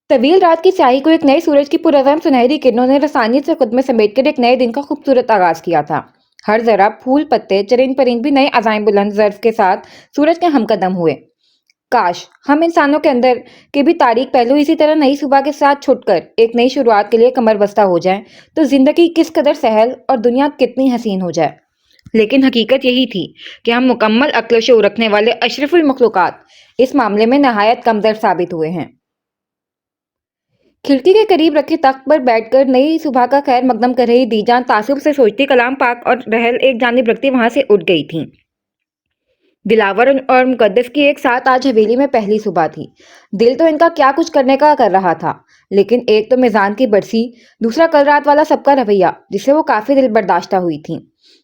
طویل رات کی स्याही کو ایک نئے سورج کی پرعزم سنہری کرنوں نے رسانیت سے خود میں سمیٹ کر ایک نئے دن کا خوبصورت آغاز کیا تھا۔ ہر ذرا، پھول، پتے، چرند پرند بھی نئے عزائم بلند ظرف کے ساتھ سورج کے ہم قدم ہوئے۔ کاش ہم انسانوں کے اندر کے بھی تاریک پہلو اسی طرح نئی صبح کے ساتھ چھٹ کر ایک نئی شروعات کے لیے کمر بستہ ہو جائیں تو زندگی کس قدر سہل اور دنیا کتنی حسین ہو جائے۔ لیکن حقیقت یہی تھی کہ ہم مکمل عقل و شعور رکھنے والے اشرف المخلوقات اس معاملے میں نہایت کمزور ثابت ہوئے ہیں۔ کھڑکی کے قریب رکھے تخت پر بیٹھ کر نئی صبح کا خیر مقدم کر رہی دی جان تعصب سے سوچتی، کلام پاک اور رحل ایک جانب رکھتی وہاں سے اٹھ گئی تھیں۔ دلاور اور مقدس کی ایک ساتھ آج حویلی میں پہلی صبح تھی۔ دل تو ان کا کیا کچھ کرنے کا کر رہا تھا، لیکن ایک تو میزان کی برسی، دوسرا کل رات والا سب کا رویہ جس سے وہ کافی دل برداشتہ ہوئی تھیں۔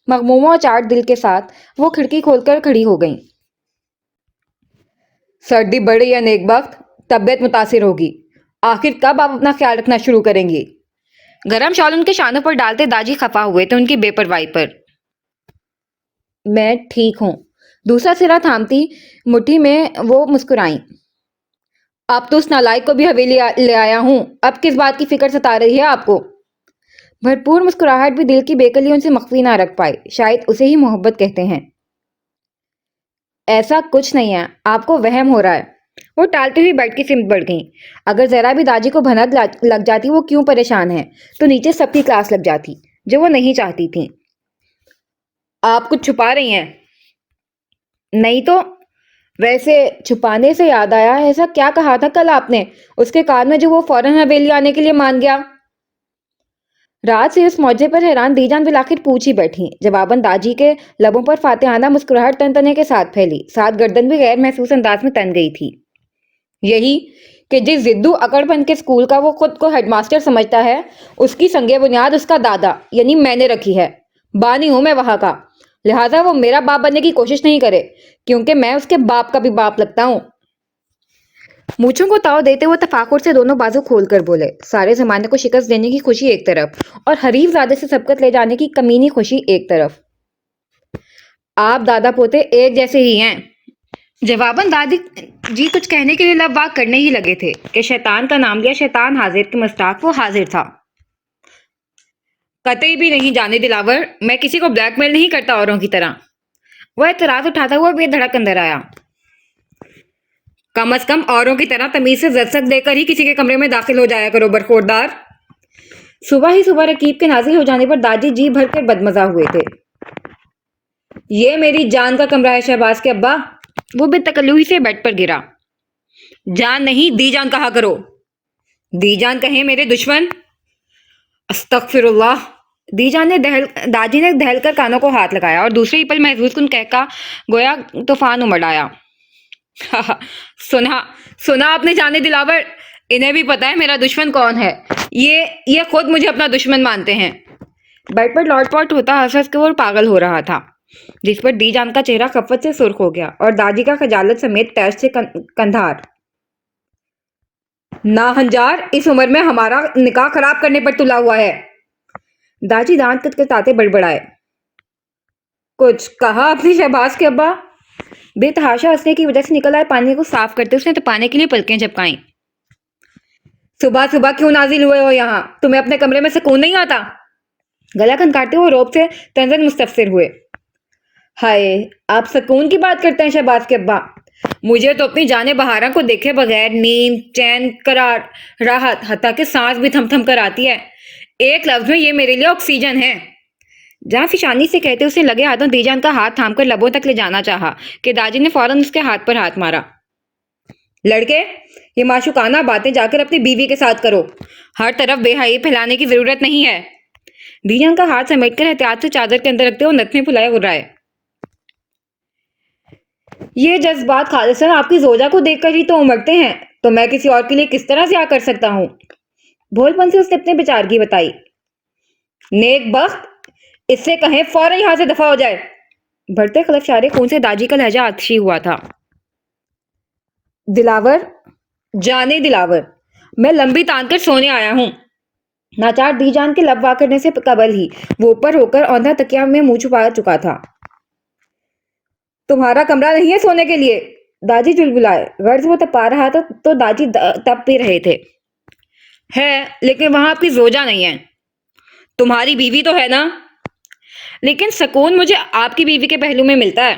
مغموم و چاٹ دل کے ساتھ وہ کھڑکی کھول کر کھڑی ہو گئیں۔ سردی بڑھ رہی ہے نیک بخت، طبیعت متاثر ہوگی۔ آخر کب آپ اپنا خیال رکھنا شروع کریں گی؟ گرم شال ان کے شانوں پر ڈالتے داجی خفا ہوئے تھے ان کی بے پرواہی پر۔ میں ٹھیک ہوں، دوسرا سرا تھامتی مٹھی میں وہ مسکرائیں۔ اب تو اس نالائق کو بھی حویلی لے آیا ہوں، اب کس بات کی فکر ستا رہی ہے آپ کو؟ بھرپور مسکراہٹ بھی دل کی بےقلی ان سے مخفی نہ رکھ پائے، شاید اسے ہی محبت کہتے ہیں۔ ایسا کچھ نہیں ہے، آپ کو وہم ہو رہا ہے۔ وہ ٹالتے ہوئی بیڈ کی سمت بڑھ گئیں۔ اگر ذرا بھی داجی کو بھنک لگ جاتی وہ کیوں پریشان ہے تو نیچے سب کی کلاس لگ جاتی، جو وہ نہیں چاہتی تھیں۔ آپ کچھ چھپا رہی ہیں؟ نہیں تو۔ ویسے چھپانے سے یاد آیا، ایسا کیا کہا تھا کل آپ نے اس کے کان میں جو وہ فوراً حویلی آنے کے لیے مان گیا؟ رات سے اس موجے پر حیران دی جان بالآخر پوچھ ہی بیٹھی۔ جواباً داجی کے لبوں پر فاتحانہ مسکراہٹ تن تنے کے ساتھ پھیلی، ساتھ گردن بھی غیر محسوس انداز میں تن گئی تھی۔ یہی کہ جس ضدو اکڑ پن کے اسکول کا وہ خود کو ہیڈ ماسٹر سمجھتا ہے، اس کی سنگ بنیاد اس کا دادا یعنی میں نے رکھی ہے۔ بانی ہوں میں وہاں کا، لہٰذا وہ میرا باپ بننے کی کوشش نہیں کرے، کیونکہ میں اس کے باپ کا بھی باپ لگتا ہوں۔ مونچھوں کو تاؤ دیتے ہوئے تفاخر سے دونوں بازو کھول کر بولے، سارے زمانے کو شکست دینے کی خوشی ایک طرف اور حریف زادے سے سبقت لے جانے کی کمینی خوشی ایک طرف۔ آپ دادا پوتے ایک جیسے ہی ہیں۔ جواباً دادی جی کچھ کہنے کے لیے لب واک کرنے ہی لگے تھے کہ شیطان کا نام لیا شیطان حاضر کے مستاق وہ حاضر تھا۔ قطعی بھی نہیں جانے دلاور، میں کسی کو بلیک میل نہیں کرتا اوروں کی طرح۔ وہ اعتراض اٹھاتا ہوا بے دھڑک اندر آیا۔ کم از کم اوروں کی طرح تمیز سے زدسک دے کر ہی کسی کے کمرے میں داخل ہو جایا کرو برخوردار۔ صبح ہی صبح رکیب کے نازل ہو جانے پر داجی جی بھر کر بدمزہ ہوئے تھے۔ یہ میری جان کا کمرہ ہے شہباز کے ابا۔ وہ بے تکلفی سے بیڈ پر گرا۔ جان نہیں دی جان کہا کرو۔ دی جان کہیں میرے دشمن؟ استغفر اللہ۔ داجی نے دہل کر کانوں کو ہاتھ لگایا اور دوسرے ہی پل محظوظ کن کہکا گویا طوفان امڑ آیا۔ سنا آپ نے جانے دلاور، انہیں بھی پتا ہے میرا دشمن کون ہے، یہ خود مجھے اپنا دشمن مانتے ہیں۔ بیڈ پر لوٹ پوٹ ہوتا ہنس ہنس کے وہ پاگل ہو رہا تھا، جس پر دی جان کا چہرہ خفت سے سرخ ہو گیا اور داجی کا خجالت سمیت تیش سے کندھار۔ ناہنجار، اس عمر میں ہمارا نکاح خراب کرنے پر تلا ہوا ہے۔ داجی دانت کٹکٹاتے بڑبڑائے۔ کچھ کہا اپنی شہباز کے ابا؟ بے تحاشا ہنسنے کی وجہ سے نکل آئے پانی کو صاف کرتے اس نے تپانے کے لیے پلکیں جھپکائیں۔ صبح صبح کیوں نازل ہوئے ہو یہاں؟ تمہیں اپنے کمرے میں سکون نہیں آتا؟ گلا کھنکاتے ہوئے روب سے تنزن مستفسر ہوئے۔ ہائے، آپ سکون کی بات کرتے ہیں شہباز کے ابا؟ مجھے تو اپنی جانے بہاراں کو دیکھے بغیر نیند، چین، قرار، راحت، حتیٰ کہ سانس بھی تھم تھم کر آتی ہے۔ ایک لفظ میں یہ میرے لیے آکسیجن ہے۔ جہاں فشانی سے کہتے اسے لگے ہاتھوں دی جان کا ہاتھ تھام کر لبوں تک لے جانا چاہا کہ داجی نے فوراً اس کے ہاتھ پر ہاتھ مارا۔ لڑکے، یہ معشوقانہ باتیں جا کر اپنی بیوی کے ساتھ کرو، ہر طرف بے حیائی پھیلانے کی ضرورت نہیں ہے۔ دی جان کا ہاتھ سمیٹ کر احتیاط سے چادر کے اندر رکھتے ہوئے نتنے پھلائے غرائے۔ یہ جذبات خالصاً آپ کی زوجہ کو دیکھ کر ہی تو امڑتے ہیں، تو میں کسی اور کے لیے کس طرح ضیاع کر سکتا ہوں؟ بھول پن سے اس نے اپنے بیچارگی بتائی۔ نیک بخت، اس سے کہیں فوراً یہاں سے دفع ہو جائے۔ بڑھتے خلفشارے خون سے داجی کا لہجہ آتشی ہوا تھا۔ دلاور، جانے دلاور، میں لمبی تان کر سونے آیا ہوں۔ ناچار دی جان کے لب واک کرنے سے قبل ہی وہ اوپر ہو کر اوندھا تکیا میں منہ چھپا چکا تھا۔ تمہارا کمرہ نہیں ہے سونے کے لیے، داجی جلبلائے۔ غرض وہ تپا رہا تھا تو داجی تپ بھی رہے تھے۔ ہے لیکن وہاں آپ کی زوجہ نہیں ہے. تمہاری بیوی تو ہے نا. لیکن سکون مجھے آپ کی بیوی کے پہلو میں ملتا ہے.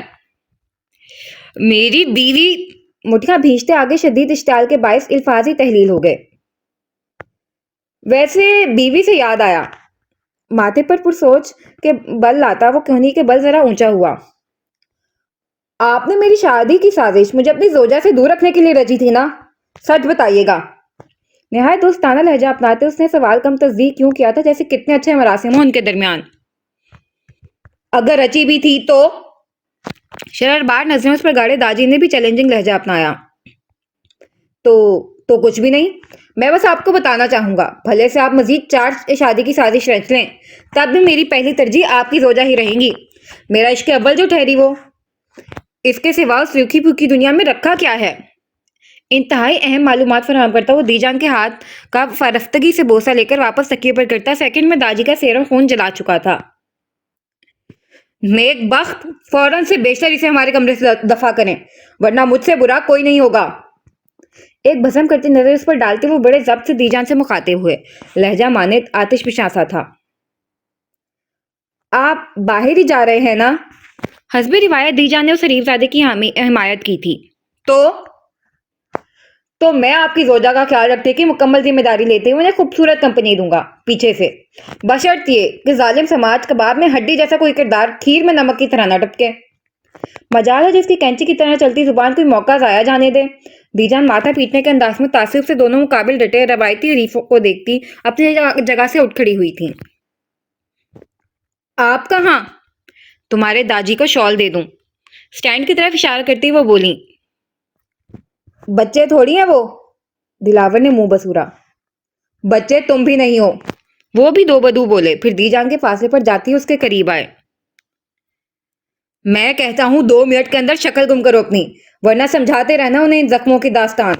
میری بیوی. مٹھیاں بھیجتے آگے شدید اشتعال کے باعث الفاظی تحلیل ہو گئے. ویسے بیوی سے یاد آیا. ماتھے پر پرسوچ کے بل لاتا وہ کہنی کے بل ذرا اونچا ہوا. آپ نے میری شادی کی سازش مجھے اپنی زوجہ سے دور رکھنے کے لیے رچی تھی نا؟ سچ بتائیے گا. نہایت دوستانہ لہجہ اپناتے اس نے سوال کم تصدیق کیوں کیا تھا جیسے کتنے اچھے مراسم ہوں ان کے درمیان. اگر رچی بھی تھی تو؟ شرربار نظریں اس پر گاڑے داجی نے بھی چیلنجنگ لہجہ اپنایا. تو کچھ بھی نہیں. میں بس آپ کو بتانا چاہوں گا بھلے سے آپ مزید 4 شادی کی سازش رچ لیں تب بھی میری پہلی ترجیح آپ کی زوجہ ہی رہیں گی. میرا عشق اول جو ٹھہری وہ. اس کے سوا اس روکھی پھوکی دنیا میں رکھا کیا ہے؟ انتہائی اہم معلومات فراہم کرتا وہ دی جان کے ہاتھ کا فرفتگی سے بوسہ لے کر واپس تکیے پر کرتا. سیکنڈ میں داجی کا سیرم خون جلا چکا تھا. نیک بخت فوراً سے بیشتر اسے ہمارے کمرے سے دفع کریں ورنہ مجھ سے برا کوئی نہیں ہوگا. ایک بھسم کرتی نظر اس پر ڈالتے وہ بڑے ضبط سے دی جان سے مخاطب ہوئے. لہجہ مانت آتش فشاں سا تھا. آپ باہر ہی جا رہے ہیں نا؟ حسب روایت دی جان نے اس شریف زادے کی حمایت کی تھی. تو میں آپ کی زوجہ کا خیال رکھتے کی مکمل ذمہ داری لیتے ہوئے انہیں خوبصورت کمپنی دوں گا پیچھے سے بشرط یہ کہ ظالم سماج کباب میں ہڈی جیسا کوئی کردار کھیر میں نمک کی طرح نہ ٹپکے. مجال ہے جس کی کینچی کی طرح چلتی زبان کوئی موقع ضائع جانے دے. دی جان ماتھا پیٹنے کے انداز میں تعصب سے دونوں مقابل ڈٹے روایتی حریفوں کو دیکھتی اپنی جگہ سے اٹھ کھڑی ہوئی تھی. آپ کہاں؟ تمہارے داجی کو شال دے دوں. سٹینڈ کی طرف اشارہ کرتی وہ بولی. بچے تھوڑی ہیں وہ. دلاور نے منہ بسورا. بچے تم بھی نہیں ہو. وہ بھی دو بدو بولے پھر دی جان کے فاصلے پر جاتی اس کے قریب آئے. میں کہتا ہوں 2 منٹ کے اندر شکل گم کرو اپنی ورنہ سمجھاتے رہنا انہیں ان زخموں کی داستان.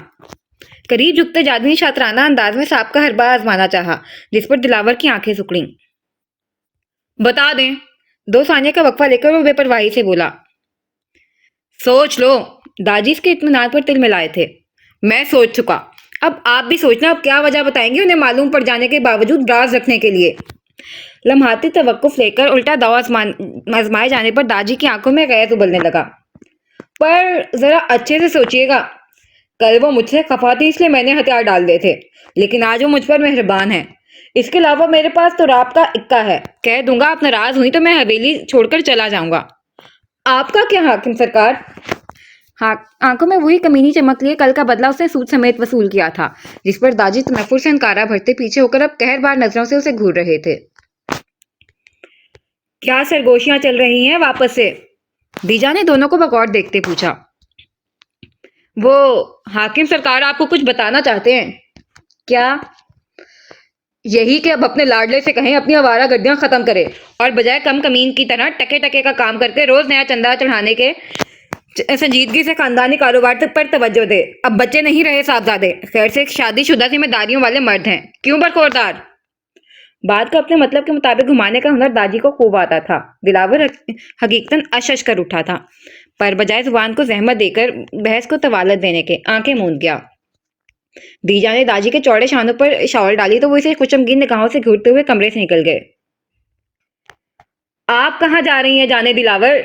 قریب جھکتے جادو نے شاطرانہ انداز میں سانپ کا ہربا آزمانا چاہا جس پر دلاور کی آنکھیں سکڑیں. بتا دیں. 2 ثانیے کا وقفہ لے کر وہ بے پرواہی سے بولا. سوچ لو. داجی اس کے اطمینان پر تل ملائے تھے. میں سوچ چکا. اب آپ بھی سوچنا. اب کیا وجہ بتائیں گے انہیں معلوم پڑ جانے کے باوجود راز رکھنے کے لیے؟ لمحاتی توقف لے کر الٹا داؤ آزمائے جانے پر داجی کی آنکھوں میں غیر ابلنے لگا. پر ذرا اچھے سے سوچئے گا. کل وہ مجھ سے خفا تھی اس لیے میں نے ہتھیار ڈال دیے تھے لیکن آج وہ مجھ پر مہربان ہے. اس کے علاوہ میرے پاس تو رات کا اکا ہے. کہہ دوں گا آپ ناراض ہوئی تو میں حویلی چھوڑ کر چلا جاؤں گا. آپ کا کیا حاکم سرکار؟ آنکھوں میں وہی کمینی چمک لیے کل کا بدلہ اسے سود سمیت وصول کیا تھا جس پر داجی تنفر سے انکارہ بھرتے پیچھے ہو کر اب قہر بار نظروں سے اسے گھور رہے تھے. کیا سرگوشیاں چل رہی ہیں واپس سے؟ دیجا نے دونوں کو بغور دیکھتے پوچھا. وہ حاکم سرکار آپ کو کچھ بتانا چاہتے ہیں. کیا؟ یہی کہ اب اپنے لاڈلے سے کہیں اپنی آوارہ گردیاں ختم کرے اور بجائے کم کمین کی طرح ٹکے ٹکے کا کام کر کے روز نیا چندہ چڑھانے کے سنجیدگی سے خاندانی کاروبار تک پر توجہ دے. اب بچے نہیں رہے صاحبزادے. خیر سے ایک شادی شدہ ذمہ داریوں والے مرد ہیں. کیوں برخوردار؟ بات کو اپنے مطلب کے مطابق گھمانے کا ہنر داجی کو خوب آتا تھا. دلاور حقیقتاً اشش کر اٹھا تھا پر بجائے زبان کو زحمت دے کر بحث کو طوالت دینے کے آنکھیں موند گیا. دیجا نے داجی کے چوڑے شانوں پر شاول ڈالی تو وہ اسے خوشمگین نگاہوں سے گھورتے ہوئے کمرے سے نکل گئے. آپ کہاں جا رہی ہیں جانے دلاور؟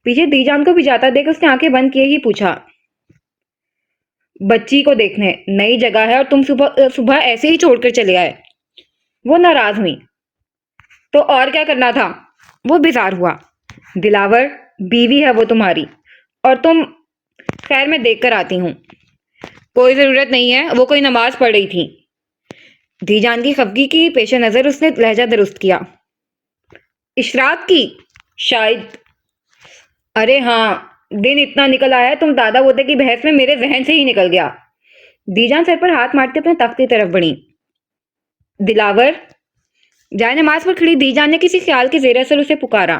پیچھے دی جان کو بھی جاتا دیکھ اس نے آنکھیں بند کیے ہی پوچھا. بچی کو دیکھنے. نئی جگہ ہے اور تم صبح ایسے ہی چھوڑ کر چلے آئے. وہ ناراض ہوئی. تو اور کیا کرنا تھا؟ وہ بیزار ہوا. دلاور بیوی ہے وہ تمہاری اور تم. خیر میں دیکھ کر آتی ہوں. کوئی ضرورت نہیں ہے. وہ کوئی نماز پڑھ رہی تھی. دی جان کی خفگی کی پیش نظر اس نے لہجہ درست کیا. اشراق کی؟ شاید. ارے ہاں دن اتنا نکل آیا تم دادا پوتے کی بحث میں میرے ذہن سے ہی نکل گیا. دی جان سر پر ہاتھ مارتے اپنے تخت کی طرف بڑھی. دلاور. جائے نماز پر کھڑی دی جان نے کسی خیال کے زیر اثر اسے پکارا.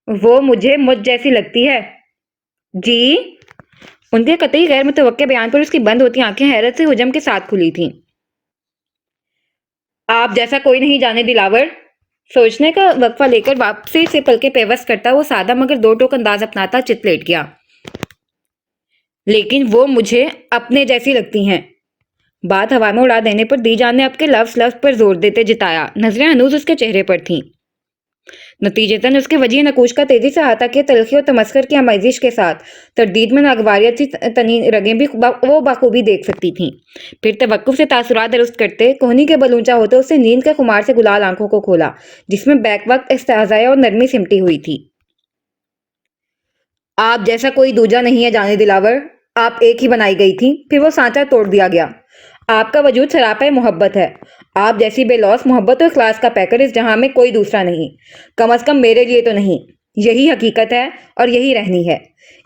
وہ مجھ جیسی لگتی ہے. جی؟ ان کے قطعی غیر متوقع بیان پر اس کی بند ہوتی آنکھیں حیرت سے حجم کے ساتھ کھلی تھیں. آپ جیسا کوئی نہیں جانے دلاور. سوچنے کا وقفہ لے کر واپسی سے پلکیں پیوست کرتا وہ سادہ مگر 2 ٹوک انداز اپناتا چت لیٹ گیا. لیکن وہ مجھے اپنے جیسی لگتی ہیں. بات ہوا میں اڑا دینے پر دی جان نے اب کے لفظ پر زور دیتے جتایا، نظریں ہنوز اس کے چہرے پر تھیں۔ نتیجتاً اس کے وجیہ نقوش کا تیزی سے احاطہ کیا تلخی اور تمسخر کی آمیزش کے ساتھ تردید میں ناگواریت سی تنی رگیں بھی وہ بخوبی دیکھ سکتی تھیں۔ پھر توقف سے تاثرات درست کرتے، کوہنی کے بل اونچا ہوتے اس سے نیند کے خمار سے گلال آنکھوں کو کھولا، جس میں بیک وقت استحضاء اور نرمی سمٹی ہوئی تھی۔ آپ جیسا کوئی دوجا نہیں ہے جانے دلاور، آپ ایک ہی بنائی گئی تھی، پھر وہ سانچہ توڑ دیا گیا۔ آپ کا وجود سراپا محبت ہے۔ آپ جیسی بے لوث محبت اور اخلاص کا پیکر اس جہاں میں کوئی دوسرا نہیں، کم از کم میرے لیے تو نہیں۔ یہی حقیقت ہے اور یہی رہنی ہے،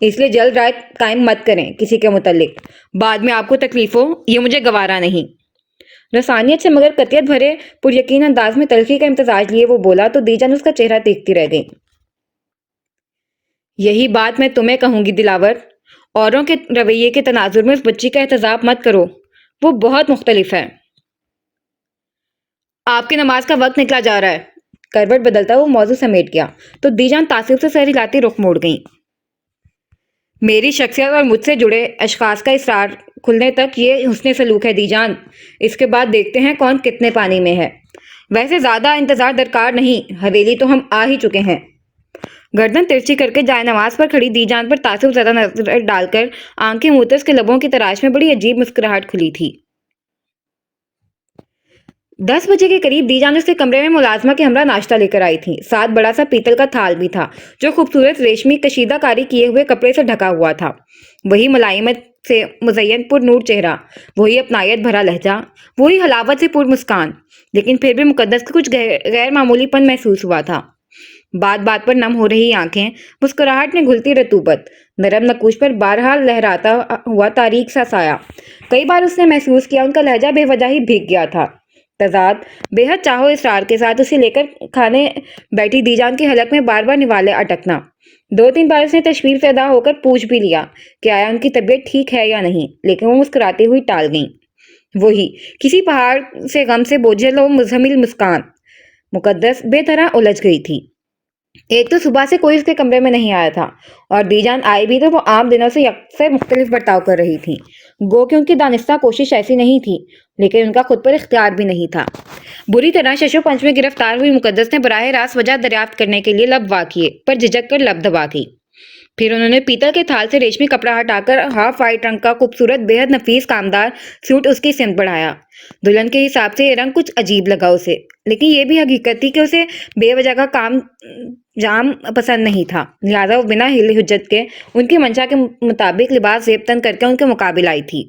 اس لیے جلد رائے قائم مت کریں کسی کے متعلق، بعد میں آپ کو تکلیف ہو، یہ مجھے گوارا نہیں۔ رسانیت سے مگر قطعیت بھرے پر یقین انداز میں تلخی کا امتزاج لیے وہ بولا تو دی جان اس کا چہرہ دیکھتی رہ گئی۔ یہی بات میں تمہیں کہوں گی دلاور، اوروں کے رویے کے تناظر میں اس بچی کا احتجاج مت کرو، وہ بہت مختلف ہے۔ آپ کی نماز کا وقت نکلا جا رہا ہے۔ کروٹ بدلتا وہ موضوع سمیٹ گیا تو دی جان تعصب سے سر ہلاتی رخ موڑ گئیں۔ میری شخصیت اور مجھ سے جڑے اشخاص کا اسرار کھلنے تک یہ حسن سلوک ہے دی جان، اس کے بعد دیکھتے ہیں کون کتنے پانی میں ہے۔ ویسے زیادہ انتظار درکار نہیں، حویلی تو ہم آ ہی چکے ہیں۔ گردن ترچھی کر کے جائے نماز پر کھڑی دی جان پر تعصب زدہ نظر ڈال کر آنکھیں موتے اس کے لبوں کی تراش میں بڑی عجیب مسکراہٹ کھلی تھی۔ 10 بجے کے قریب دی جان اس کے کمرے میں ملازمہ کے ہمراہ ناشتہ لے کر آئی تھی، ساتھ بڑا سا پیتل کا تھال بھی تھا جو خوبصورت ریشمی کشیدہ کاری کیے ہوئے کپڑے سے ڈھکا ہوا تھا۔ وہی ملائمت سے مزین پر نور چہرہ، وہی اپنائیت بھرا لہجہ، وہی حلاوت سے پر مسکان، لیکن پھر بھی مقدس کو کچھ غیر معمولی پن محسوس ہوا تھا۔ بات بات پر نم ہو رہی آنکھیں، مسکراہٹ نے گھلتی رطوبت، نرم نقوش پر بہرحال لہراتا ہوا تاریک سا سایہ۔ کئی بار اس نے محسوس کیا ان کا لہجہ بے وجہ ہی بھیگ گیا تھا۔ تضاد بے حد چاہو اصرار کے ساتھ اسے لے کر کھانے بیٹھی دی جان کے حلق میں بار بار نوالے اٹکنا۔ 2-3 بار اس نے تشویش سے ادا ہو کر پوچھ بھی لیا کہ آیا ان کی طبیعت ٹھیک ہے یا نہیں، لیکن وہ مسکراتی ہوئی ٹال گئیں۔ وہی کسی پہاڑ سے غم سے بوجھل و مزمل مسکان۔ مقدس بے طرح الجھ گئی تھی۔ ایک تو صبح سے کوئی اس کے کمرے میں نہیں آیا تھا، اور دی جان آئی بھی تو وہ عام دنوں سے یکسر مختلف برتاؤ کر رہی تھی، گو کہ ان کی دانستہ کوشش ایسی نہیں تھی، لیکن ان کا خود پر اختیار بھی نہیں تھا۔ بری طرح ششو پنچ میں گرفتار ہوئی مقدس نے براہ راست وجہ دریافت کرنے کے لیے لب وا کیے، پر جھجک کر لب دبا دی۔ پھر انہوں نے پیتل کے تھال سے ریشمی کپڑا ہٹا کر ہاف وائٹ رنگ کا خوبصورت بے حد نفیس کامدار سوٹ اس کی سمت بڑھایا۔ دلہن کے حساب سے یہ رنگ کچھ عجیب لگا اسے، لیکن یہ بھی حقیقت تھی کہ اسے بے وجہ کا کام جام پسند نہیں تھا، لہٰذا وہ بنا ہل حجت کے ان کی منشا کے مطابق لباس زیب تن کر کے ان کے مقابل آئی تھی۔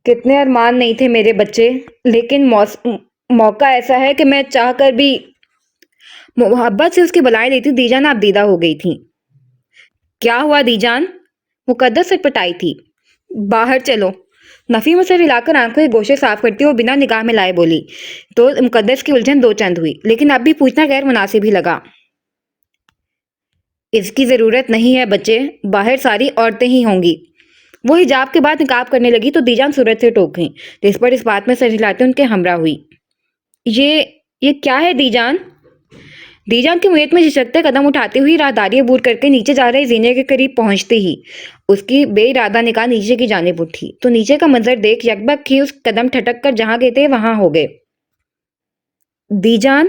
کتنے ارمان نہیں تھے میرے بچے، لیکن موقع ایسا ہے کہ میں چاہ کر بھی۔ محبت سے اس کی بلائیں لیتی دی جان آپ دیدہ ہو گئی تھی۔ کیا ہوا دی جان؟ مقدس سٹپٹائی تھی۔ باہر چلو، نفی میں سر ہلا کر آنکھوں کے گوشے صاف کرتی وہ بنا نگاہ میں لائے بولی تو مقدس کی الجھن دو چند ہوئی، لیکن اب بھی پوچھنا غیر مناسب ہی لگا۔ اس کی ضرورت نہیں ہے بچے، باہر ساری عورتیں ہی ہوں گی۔ وہ حجاب کے بعد نقاب کرنے لگی تو دی جان صورت سے ٹوک گئیں، جس پر اس بات میں سر ہلاتے ان کے ہمراہ ہوئی۔ یہ کیا ہے دی جان؟ دی جان کی میت میں جھجکتے قدم اٹھاتی ہوئی راہداری عبور کر کے نیچے جا رہے زینے کے قریب پہنچتے ہی اس کی بے ارادہ نگاہ نیچے کی جانب اٹھی تو نیچے کا منظر دیکھ یکبک ہی اس قدم ٹھٹک کر جہاں گئے تھے وہاں ہو گئے۔ دی جان،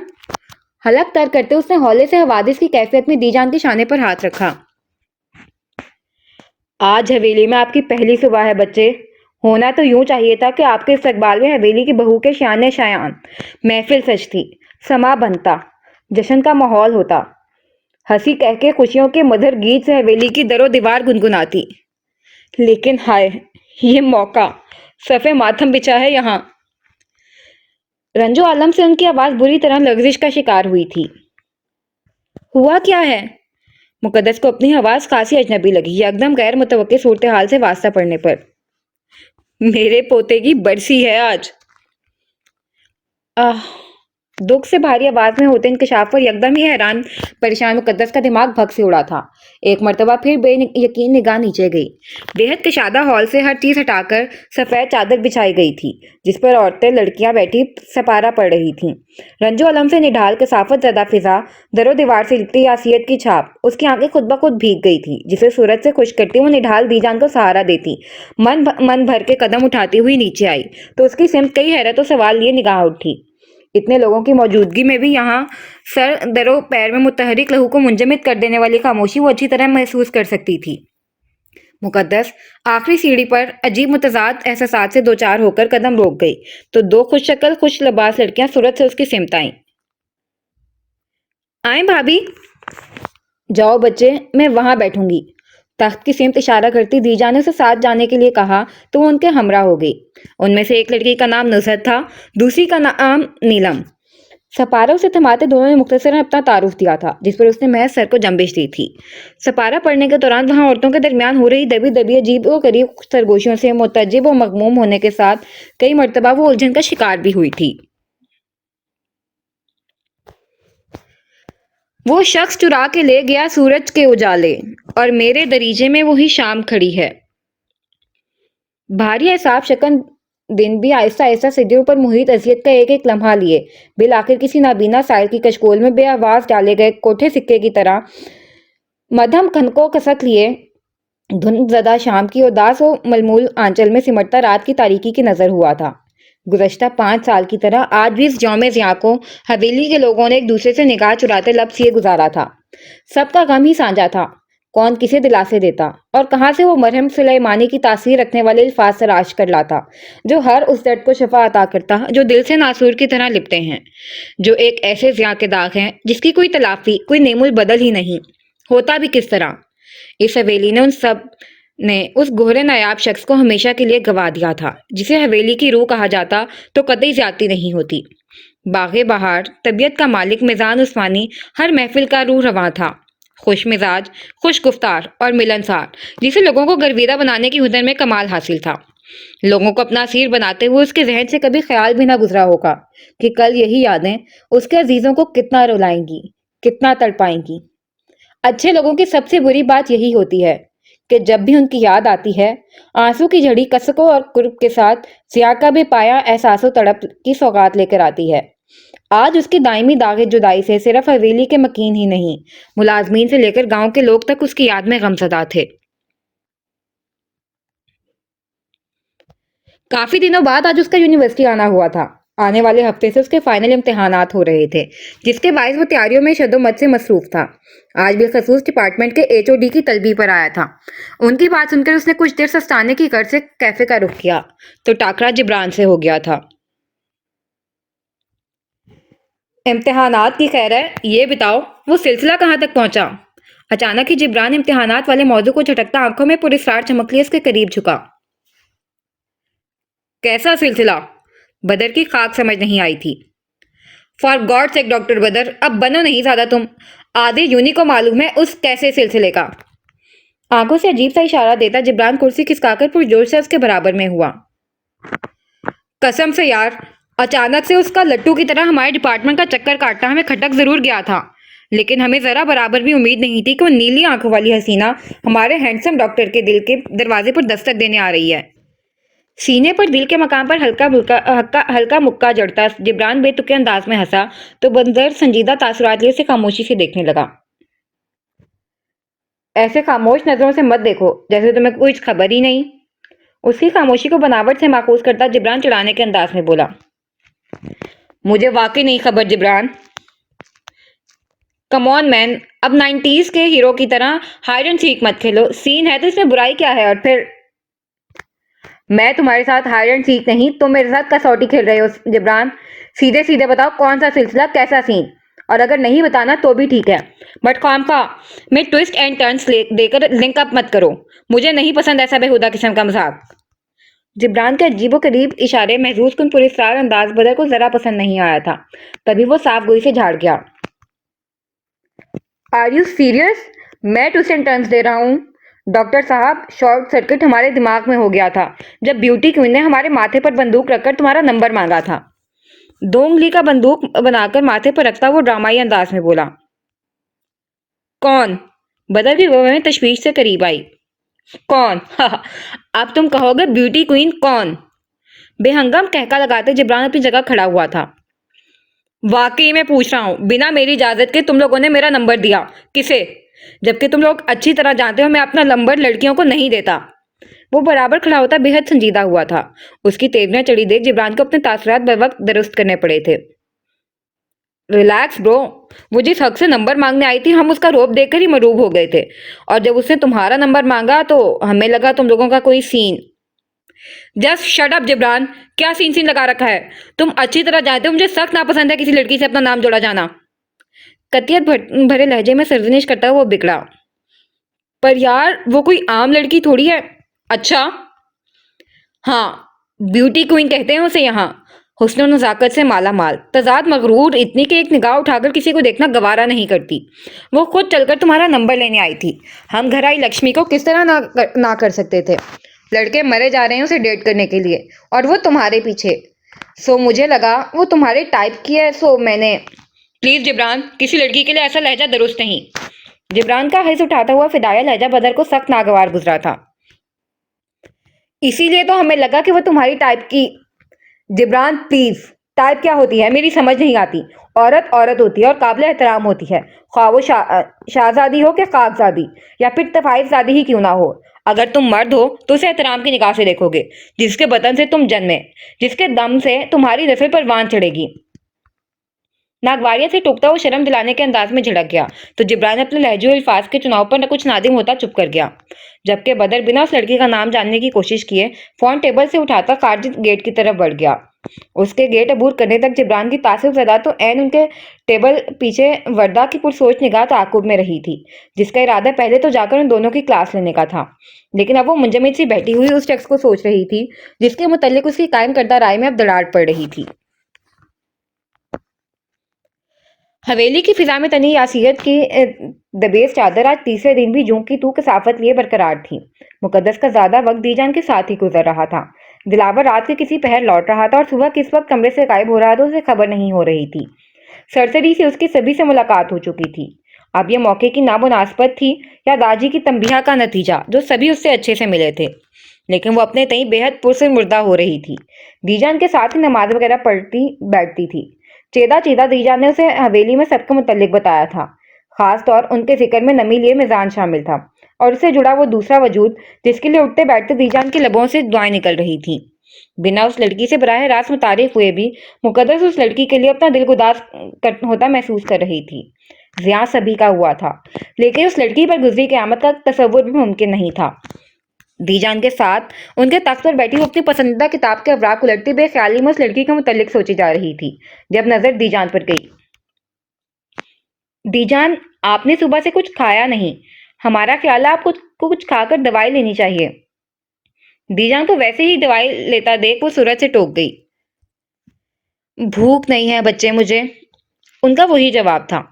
حلق تر کرتے اس نے ہولے سے حوادث کی کیفیت میں دی جان کے شانے پر ہاتھ رکھا۔ آج حویلی میں آپ کی پہلی صبح ہے بچے، ہونا تو یوں چاہیے تھا کہ آپ کے استقبال میں حویلی کی بہو کے شان شایان محفل سجتی، سما بنتا، جشن کا ماحول ہوتا، ہنسی کہہ کے خوشیوں کے مدھر گیت سے حویلی کی در و دیوار گنگناتی، لیکن ہائے یہ موقع صفِ ماتم بچھا ہے یہاں۔ رنج و الم سے ان کی آواز بری طرح لغزش کا شکار ہوئی تھی۔ ہوا کیا ہے؟ مقدس کو اپنی آواز خاصی اجنبی لگی یکدم غیر متوقع صورتحال سے واسطہ پڑنے پر۔ میرے پوتے کی برسی ہے آج۔ दुख से भारी आवाज में होते इंकशाफ पर यकदम ही हैरान परेशान मुकद्दस का दिमाग भग से उड़ा था। एक मर्तबा फिर बेयकीन निगाह नीचे गई। बेहद कशादा हॉल से हर चीज हटाकर सफेद चादर बिछाई गई थी, जिस पर औरतें लड़कियां बैठी सपारा पड़ रही थीं। रंजो अलम से निढाल कसाफत ज़दा फिजा, दरो दीवार से लिपटी यासियत की छाप। उसकी आंखें खुद ब खुद भीग गई थी, जिसे सूरज से खुश करती वो निढाल दीजान को सहारा देती मन भर के कदम उठाती हुई नीचे आई तो उसकी सिमत कई हैरत और सवाल लिए निगाह उठी। इतने लोगों की मौजूदगी में भी यहाँ सर दरो पैर में मुतहरिक लहू को मुंजमद कर देने वाली खामोशी वो अच्छी तरह महसूस कर सकती थी। मुकद्दस आखिरी सीढ़ी पर अजीब मुतजाद एहसासात से दो चार होकर कदम रोक गई तो दो खुश शक्ल खुश लिबास लड़कियां सूरत से उसकी सिमत आईं। आए भाभी। जाओ बच्चे, मैं वहां बैठूंगी। तख्त की सिमत इशारा करती दीजा ने उसे साथ जाने के लिए कहा तो वो उनके हमरा हो गई। उनमें से एक लड़की का नाम नुसरत था, दूसरी का नाम नीलम। सपारा उसे थमाते दोनों ने मुख्तसरन अपना तारुफ दिया था, जिस पर उसने महज सर को जंबिश दी थी। सपारा पढ़ने के दौरान वहां औरतों के दरमियान हो रही दबी दबी अजीब व गरीब सरगोशियों से मुतज्जिब व मगमूम होने के साथ कई मर्तबा वो उलझन का शिकार भी हुई थी। वो शख्स चुरा के ले गया सूरज के उजाले, और मेरे दरीजे में वही शाम खड़ी है। भारी एहसाब शकन दिन भी आहिस्ता आहिस्ता सिद्धों पर मुहित अजियत का एक एक लम्हा लिए बिल आखिर किसी नाबीना साइल की कशकोल में बेआवाज डाले गए कोठे सिक्के की तरह मध्यम खनकों कसक लिए धुंध ज़दा शाम की उदास और मलमूल आंचल में सिमटता रात की तारीकी की नजर हुआ था। गुज़श्ता 5 साल की तरह आज भी इस यौम ज़िया को हवेली के लोगों ने एक दूसरे से निगाह चुराते लफ्ज़ ये गुजारा था। सबका गम ही साझा था, कौन किसे दिलासे देता और कहाँ से वो मरहम सुलेमानी की तासीर रखने वाले अल्फाज तराश कर लाता जो हर उस दर्द को शफा अता करता जो दिल से नासूर की तरह लिपटे हैं, जो एक ऐसे ज़िया के दाग हैं जिसकी कोई तलाफी कोई नेमुल बदल ही नहीं। होता भी किस तरह। इस हवेली ने उन सब ने उस गोहरे नायाब शख्स को हमेशा के लिए गवा दिया था, जिसे हवेली की रूह कहा जाता तो कतई ज्यादती नहीं होती। बागे बहार, तबीयत का मालिक मिजान उस्मानी हर महफिल का रूह रवां था, खुश मिजाज, खुश गुफ्तार और मिलनसार, जिसे लोगों को गर्विदा बनाने की हुनर में कमाल हासिल था। लोगों को अपना असीर बनाते हुए उसके जहन से कभी ख्याल भी ना गुजरा होगा कि कल यही यादें उसके अजीजों को कितना रुलाएंगी, कितना तड़पाएंगी। अच्छे लोगों की सबसे बुरी बात यही होती है कि जब भी उनकी याद आती है, आंसू की झड़ी कसकों और कुर्ब के साथ ज़िया का बेपाया एहसासो तड़प की सौगात लेकर आती है। आज उसकी दायमी दागे जुदाई से सिर्फ हवेली के मकीन ही नहीं, मुलाजमीन से लेकर गांव के लोग तक उसकी याद में गमज़दा थे। काफी दिनों बाद आज उसका यूनिवर्सिटी आना हुआ था। आने वाले हफ्ते से उसके फाइनल इम्तिहानात हो रहे थे, जिसके बायस वो तैयारियों में शद्दोमत से मसरूफ था। आज बिलखसूस डिपार्टमेंट के एचओडी की तलबी पर आया था। उनकी बात सुनकर उसने कुछ देर सस्ताने की गर्ज से कैफे का रुख किया तो टाकरा जिब्रान से हो गया था। इम्तिहानात की खैर है, ये बताओ वो सिलसिला कहाँ तक पहुंचा? अचानक ही जिब्रान इम्तिहानात वाले मौजू को झटकता आंखों में पुरस्कार चमक लिए उसके करीब झुका। कैसा सिलसिला? बदर की खाक समझ नहीं आई थी। फॉर गॉड सेक डॉक्टर बदर, अब बनो नहीं ज्यादा तुम। आधे यूनी को मालूम है उस कैसे सिलसिले का। आंखों से अजीब सा इशारा देता जिब्रान कुर्सी खिसकाकर पुरजोर से उसके बराबर में हुआ। कसम से यार, अचानक से उसका लट्टू की तरह हमारे डिपार्टमेंट का चक्कर काटना हमें खटक जरूर गया था, लेकिन हमें जरा बराबर भी उम्मीद नहीं थी कि वो नीली आंखों वाली हसीना हमारे हैंडसम डॉक्टर के दिल के दरवाजे पर दस्तक देने आ रही है। सीने पर दिल के मकाम पर हल्का मुक्का जड़ता जिब्रान बेतुके अंदाज में हंसा तो बंदर संजीदा तासुरात लिए उसे खामोशी से देखने लगा। ऐसे खामोश नजरों से मत देखो जैसे तुम्हें कुछ खबर ही नहीं। उसकी खामोशी को बनावट से माकूस करता जिब्रान चिढ़ाने के अंदाज में बोला। मुझे वाकई नहीं खबर जिब्रान। कम ऑन मैन, अब 90s के हीरो की तरह हाइड एंड सीक मत खेलो। सीन है तो इसमें बुराई क्या है? और फिर मैं तुम्हारे साथ हाइड एंड सीक नहीं, तुम मेरे साथ कसौटी खेल रहे हो जिब्रान। सीधे सीधे बताओ कौन सा सिलसिला, कैसा सीन? और अगर नहीं बताना तो भी ठीक है, बट खामखा मैं ट्विस्ट एंड टर्न्स देकर लिंक अप मत करो। मुझे नहीं पसंद ऐसा बेहुदा किस्म का मजाक। जिब्रान के अजीबोगरीब इशारे महसूस कुन पुरस्कार अंदाज बदर को जरा पसंद नहीं आया था। तभी वो साफ गोई से झाड़ गया। Are you serious? मैं ट्विस्ट एंड टर्न्स दे रहा हूँ? डॉक्टर साहब, शॉर्ट सर्किट हमारे दिमाग में हो गया था जब ब्यूटी क्वीन ने हमारे माथे पर बंदूक रखकर तुम्हारा नंबर मांगा था। 2 उंगली का बंदूक बनाकर माथे पर रखता वो ड्रामाई अंदाज में बोला। कौन? बदर भी में तशवीश से करीब आई। कौन? अब तुम कहोगे ब्यूटी क्वीन कौन? बेहंगम कहका लगाते जिब्रान अपनी जगह खड़ा हुआ था। वाकई में पूछ रहा हूँ, बिना मेरी इजाजत के तुम लोगों ने मेरा नंबर दिया। किसे? जबकि तुम लोग अच्छी तरह जानते हो मैं अपना नंबर लड़कियों को नहीं देता। वो बराबर खड़ा होता बेहद संजीदा हुआ था। उसकी तेवरियां चढ़ी देख जिब्रान को अपने तासुरात बर वक्त दुरुस्त करने पड़े थे। रिलैक्स ब्रो, वो जिस हक से नंबर मांगने आई थी हम उसका रोब देखकर ही मरूब हो गए थे, और जब उसने तुम्हारा नंबर मांगा तो हमें लगा तुम लोगों का कोई scene. Just shut up Jibran, क्या सीन सीन लगा रखा है? तुम अच्छी तरह जानते हो मुझे सख्त नापसंद है किसी लड़की से अपना नाम जोड़ा जाना। कतियत भरे लहजे में सरजनिश करता हुआ वो बिगड़ा। पर यार वो कोई आम लड़की थोड़ी है। अच्छा हाँ, ब्यूटी क्वीन कहते हैं उसे यहाँ। हुस्न और नजाकत से माला माल, तजाद मगरूर, इतनी कि एक निगाह उठाकर किसी को देखना गवारा नहीं करती। वो खुद चलकर तुम्हारा नंबर लेने आई थी। हम घर आई लक्ष्मी को किस तरह ना कर सकते थे? लड़के मरे जा रहे हैं उसे डेट करने के लिए, और वो तुम्हारे पीछे। सो मुझे लगा वो तुम्हारे टाइप की है, सो मैंने। प्लीज जिब्रान, किसी लड़की के लिए ऐसा लहजा दुरुस्त नहीं। जिब्रान का हिस्स उठाता हुआ फिदाया लहजा बदर को सख्त नागवार गुजरा था। इसीलिए तो हमें लगा कि वो तुम्हारी टाइप की। जिब्रान प्लीज, टाइप क्या होती है मेरी समझ नहीं आती। औरत औरत होती है और काबिल एहतराम होती है, ख्वाह वो शाहजादी हो कि कागजादी, या फिर तफाइफजादी ही क्यों ना हो। अगर तुम मर्द हो तो उसे एहतराम की निगाह से देखोगे, जिसके बदन से तुम जन्मे, जिसके दम से तुम्हारी नस्ल पर वान चढ़ेगी। नागवारिया से टूकता वो शर्म दिलाने के अंदाज में झिड़क गया तो जिब्रान अपने लहजे और अल्फाज के चुनाव पर न कुछ नादिम होता चुप कर गया। जबकि बदर बिना उस लड़की का नाम जानने की कोशिश किए फोन टेबल से उठाकर खारिज गेट की तरफ बढ़ गया। उसके गेट अबूर करने तक जिब्रान की तासिफ ज़दा तो ऐन उनके टेबल पीछे वर्दा की पुरसोच निगाह ताकुब में रही थी, जिसका इरादा पहले तो जाकर उन दोनों की क्लास लेने का था। लेकिन अब वो मुंजमिद सी बैठी हुई उस शख्स को सोच रही थी जिसके मुतल्लिक उसकी कायम करदा राय में अब दरार पड़ रही थी। हवेली की फिजा में तनी यासियत की दबेस चादर आज तीसरे दिन भी जूं की तू कसाफत लिए बरकरार थी। मुकद्दस का ज्यादा वक्त दीजान के साथ ही गुजर रहा था। दिलावर रात के किसी पहर लौट रहा था और सुबह किस वक्त कमरे से गायब हो रहा था उसे खबर नहीं हो रही थी। सरसरी से उसकी सभी से मुलाकात हो चुकी थी। अब यह मौके की नामुनासबत थी या दाजी की तंबीहा का नतीजा, जो सभी उससे अच्छे से मिले थे, लेकिन वो अपने तई बेहद पुरसुर मुर्दा हो रही थी। दीजान के साथ ही नमाज वगैरह पढ़ती बैठती थी। चेदा चेदा दीजान ने उसे हवेली में सबके मुतल्लिक बताया था। खास तौर उनके जिक्र में नमी लिए मिजान शामिल था और उससे जुड़ा वो दूसरा वजूद जिसके लिए उठते बैठते दीजान की लबों से दुआएं निकल रही थी। बिना उस लड़की से बराह रास्त मुतारिफ हुए भी मुकद्दस उस लड़की के लिए अपना दिल गुदास होता महसूस कर रही थी। जिया सभी का हुआ था, लेकिन उस लड़की पर गुजरी क़यामत का तसव्वुर भी मुमकिन नहीं था। दीजान के साथ उनके तख्त पर बैठी वो अपनी पसंदीदा किताब के अवराक उलटती बेख्याली में उस लड़की के मुतल्लिक सोची जा रही थी जब नजर दीजान पर गई। दीजान, आपने सुबह से कुछ खाया नहीं। हमारा ख्याल है आपको कुछ खाकर दवाई लेनी चाहिए। दीजान को वैसे ही दवाई लेता देख वो सूरज से टोक गई। भूख नहीं है बच्चे मुझे, उनका वही जवाब था।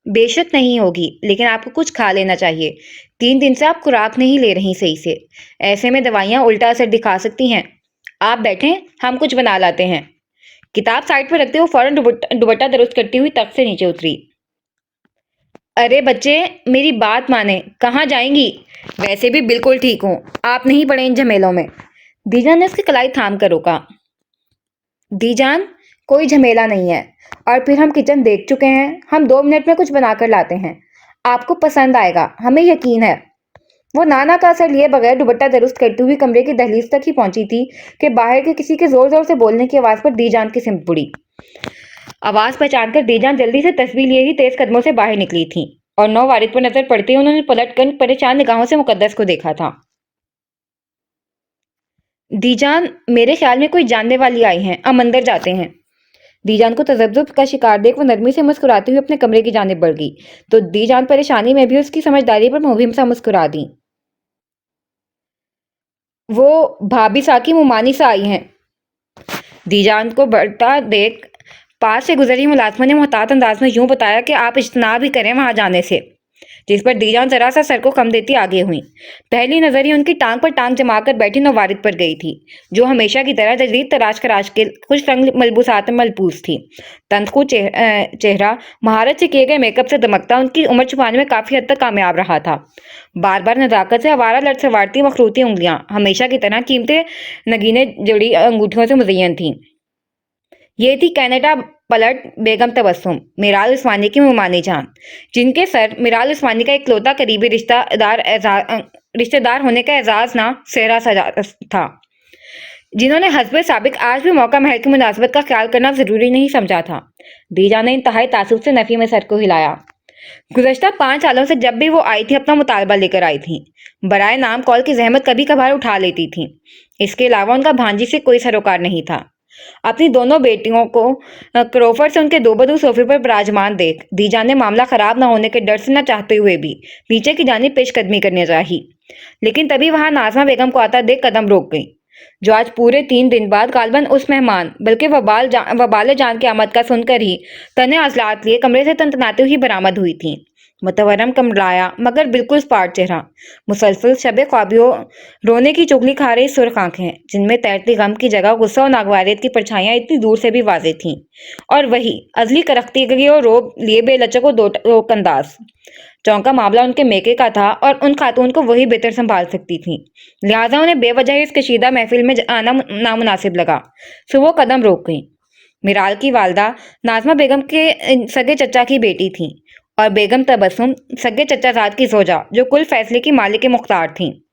बेशक नहीं होगी, लेकिन आपको कुछ खा लेना चाहिए। 3 दिन से आप खुराक नहीं ले रही सही से। ऐसे में दवाइयाँ उल्टा असर दिखा सकती हैं। आप बैठें, हम कुछ बना लाते हैं। किताब साइड पर रखते हुए फौरन दुपट्टा दुरुस्त करती हुई तख्त से नीचे उतरी। अरे बच्चे, मेरी बात माने, कहाँ जाएंगी? वैसे भी बिल्कुल ठीक हूँ, आप नहीं पड़े इन झमेलों में। दीजान ने उसकी कलाई थाम कर रोका। दीजान, कोई झमेला नहीं है, और फिर हम किचन देख चुके हैं। हम 2 मिनट में कुछ बनाकर लाते हैं। आपको पसंद आएगा, हमें यकीन है। वो नाना का असर लिए बगैर दुपट्टा दुरुस्त करती हुई कमरे की दहलीज तक ही पहुंची थी कि बाहर के किसी के जोर जोर से बोलने की आवाज पर दीजान की सिमट पड़ी। आवाज पहचान कर दीजान जल्दी से तस्वीर लिए ही तेज कदमों से बाहर निकली थी और नौ वारिद पर नजर पड़ते ही उन्होंने पलट कर परेशान निगाहों से मुकद्दस को देखा था। दीजान, मेरे ख्याल में कोई जानने वाली आई हैं, हम अंदर जाते हैं। दीजान को तजब्जुब का शिकार देख वो नरमी से मुस्कुराती हुई अपने कमरे की जानिब बढ़ गई तो दीजान परेशानी में भी उसकी समझदारी पर मुहिम सा मुस्कुरा दी। वो भाभी साकी मुमानी सा आई हैं। दीजान को बढ़ता देख पास से गुजरी मुलाजमा ने मुहतात अंदाज में यूं बताया कि आप इज्तनाब ही करें वहां जाने से। जिस पर दीजान जरा सा सर को कम देती आगे हुई। पहली नजर ही उनकी टांग पर टांग जमाकर बैठी नौवारिद पर गई थी, जो हमेशा की तरह जदीद तराश के खुश रंग मलबूसात में मलबूस थी। तंदखू चेहरा महारत से किए गए मेकअप से दमकता उनकी उम्र छुपाने में काफी हद तक कामयाब रहा था। बार बार नजाकत से आवारा लट सवारती मखरूती उंगलियां हमेशा की तरह कीमती नगीने जुड़ी अंगूठियों से मुज़य्यन थी। ये थी कनाडा पलट बेगम तबस्सुम, मीराल उस्मानी की मुमानी जान, जिनके सर मीराल उस्मानी का इकलौता करीबी रिश्तेदार होने का एजाज ना सेहरा सजा था, जिन्होंने हस्बे साबिक आज भी मौका महल की मुनासिबत का ख्याल करना जरूरी नहीं समझा था। दीजा ने इंतहाई तासुब से नफी में सर को हिलाया। गुज़श्ता 5 सालों से जब भी वो आई थी अपना मुतालबा लेकर आई थी। बराए नाम कॉल की जहमत कभी कभार उठा लेती थी। इसके अलावा उनका भांजी से कोई सरोकार नहीं था। अपनी दोनों बेटियों को क्रोफर्ड से उनके दो बदू सोफे पर विराजमान देख दीजा ने मामला खराब न होने के डर से न चाहते हुए भी नीचे की जानिब पेशकदमी करने चाही, लेकिन तभी वहां नाज़मा बेगम को आता देख कदम रोक गई, जो आज पूरे 3 दिन बाद गालबन उस मेहमान बल्कि वबाल जान की आमद का सुनकर ही तने आजलात लिए कमरे से तनतनाते हुई बरामद हुई थी। मुतवरम कमलाया मगर बिल्कुल स्पार्ट चेहरा, मुसलसल शबे ख्वाबियों रोने की चुगली खा रही सुर्ख आंखें, जिनमें तैरती गम की जगह गुस्सा और नागवारियत की परछाइयां इतनी दूर से भी वाज़ेह थीं, और वही अजली करख्ती और रोब लिए बेलचक और दोक अंदाज। चौंका मामला उनके मेके का था और उन खातून को वही बेहतर संभाल सकती थी, लिहाजा उन्हें बेवजह इस कशीदा महफिल में आना नामुनासिब लगा, सो वो कदम रोक गई। मिराल की वालदा नाज़मा बेगम के सगे चचा की बेटी थी और बेगम तबस्सुम सगे चचाजाद की जोजा, जो कुल फैसले की मालिक मुख्तार थी।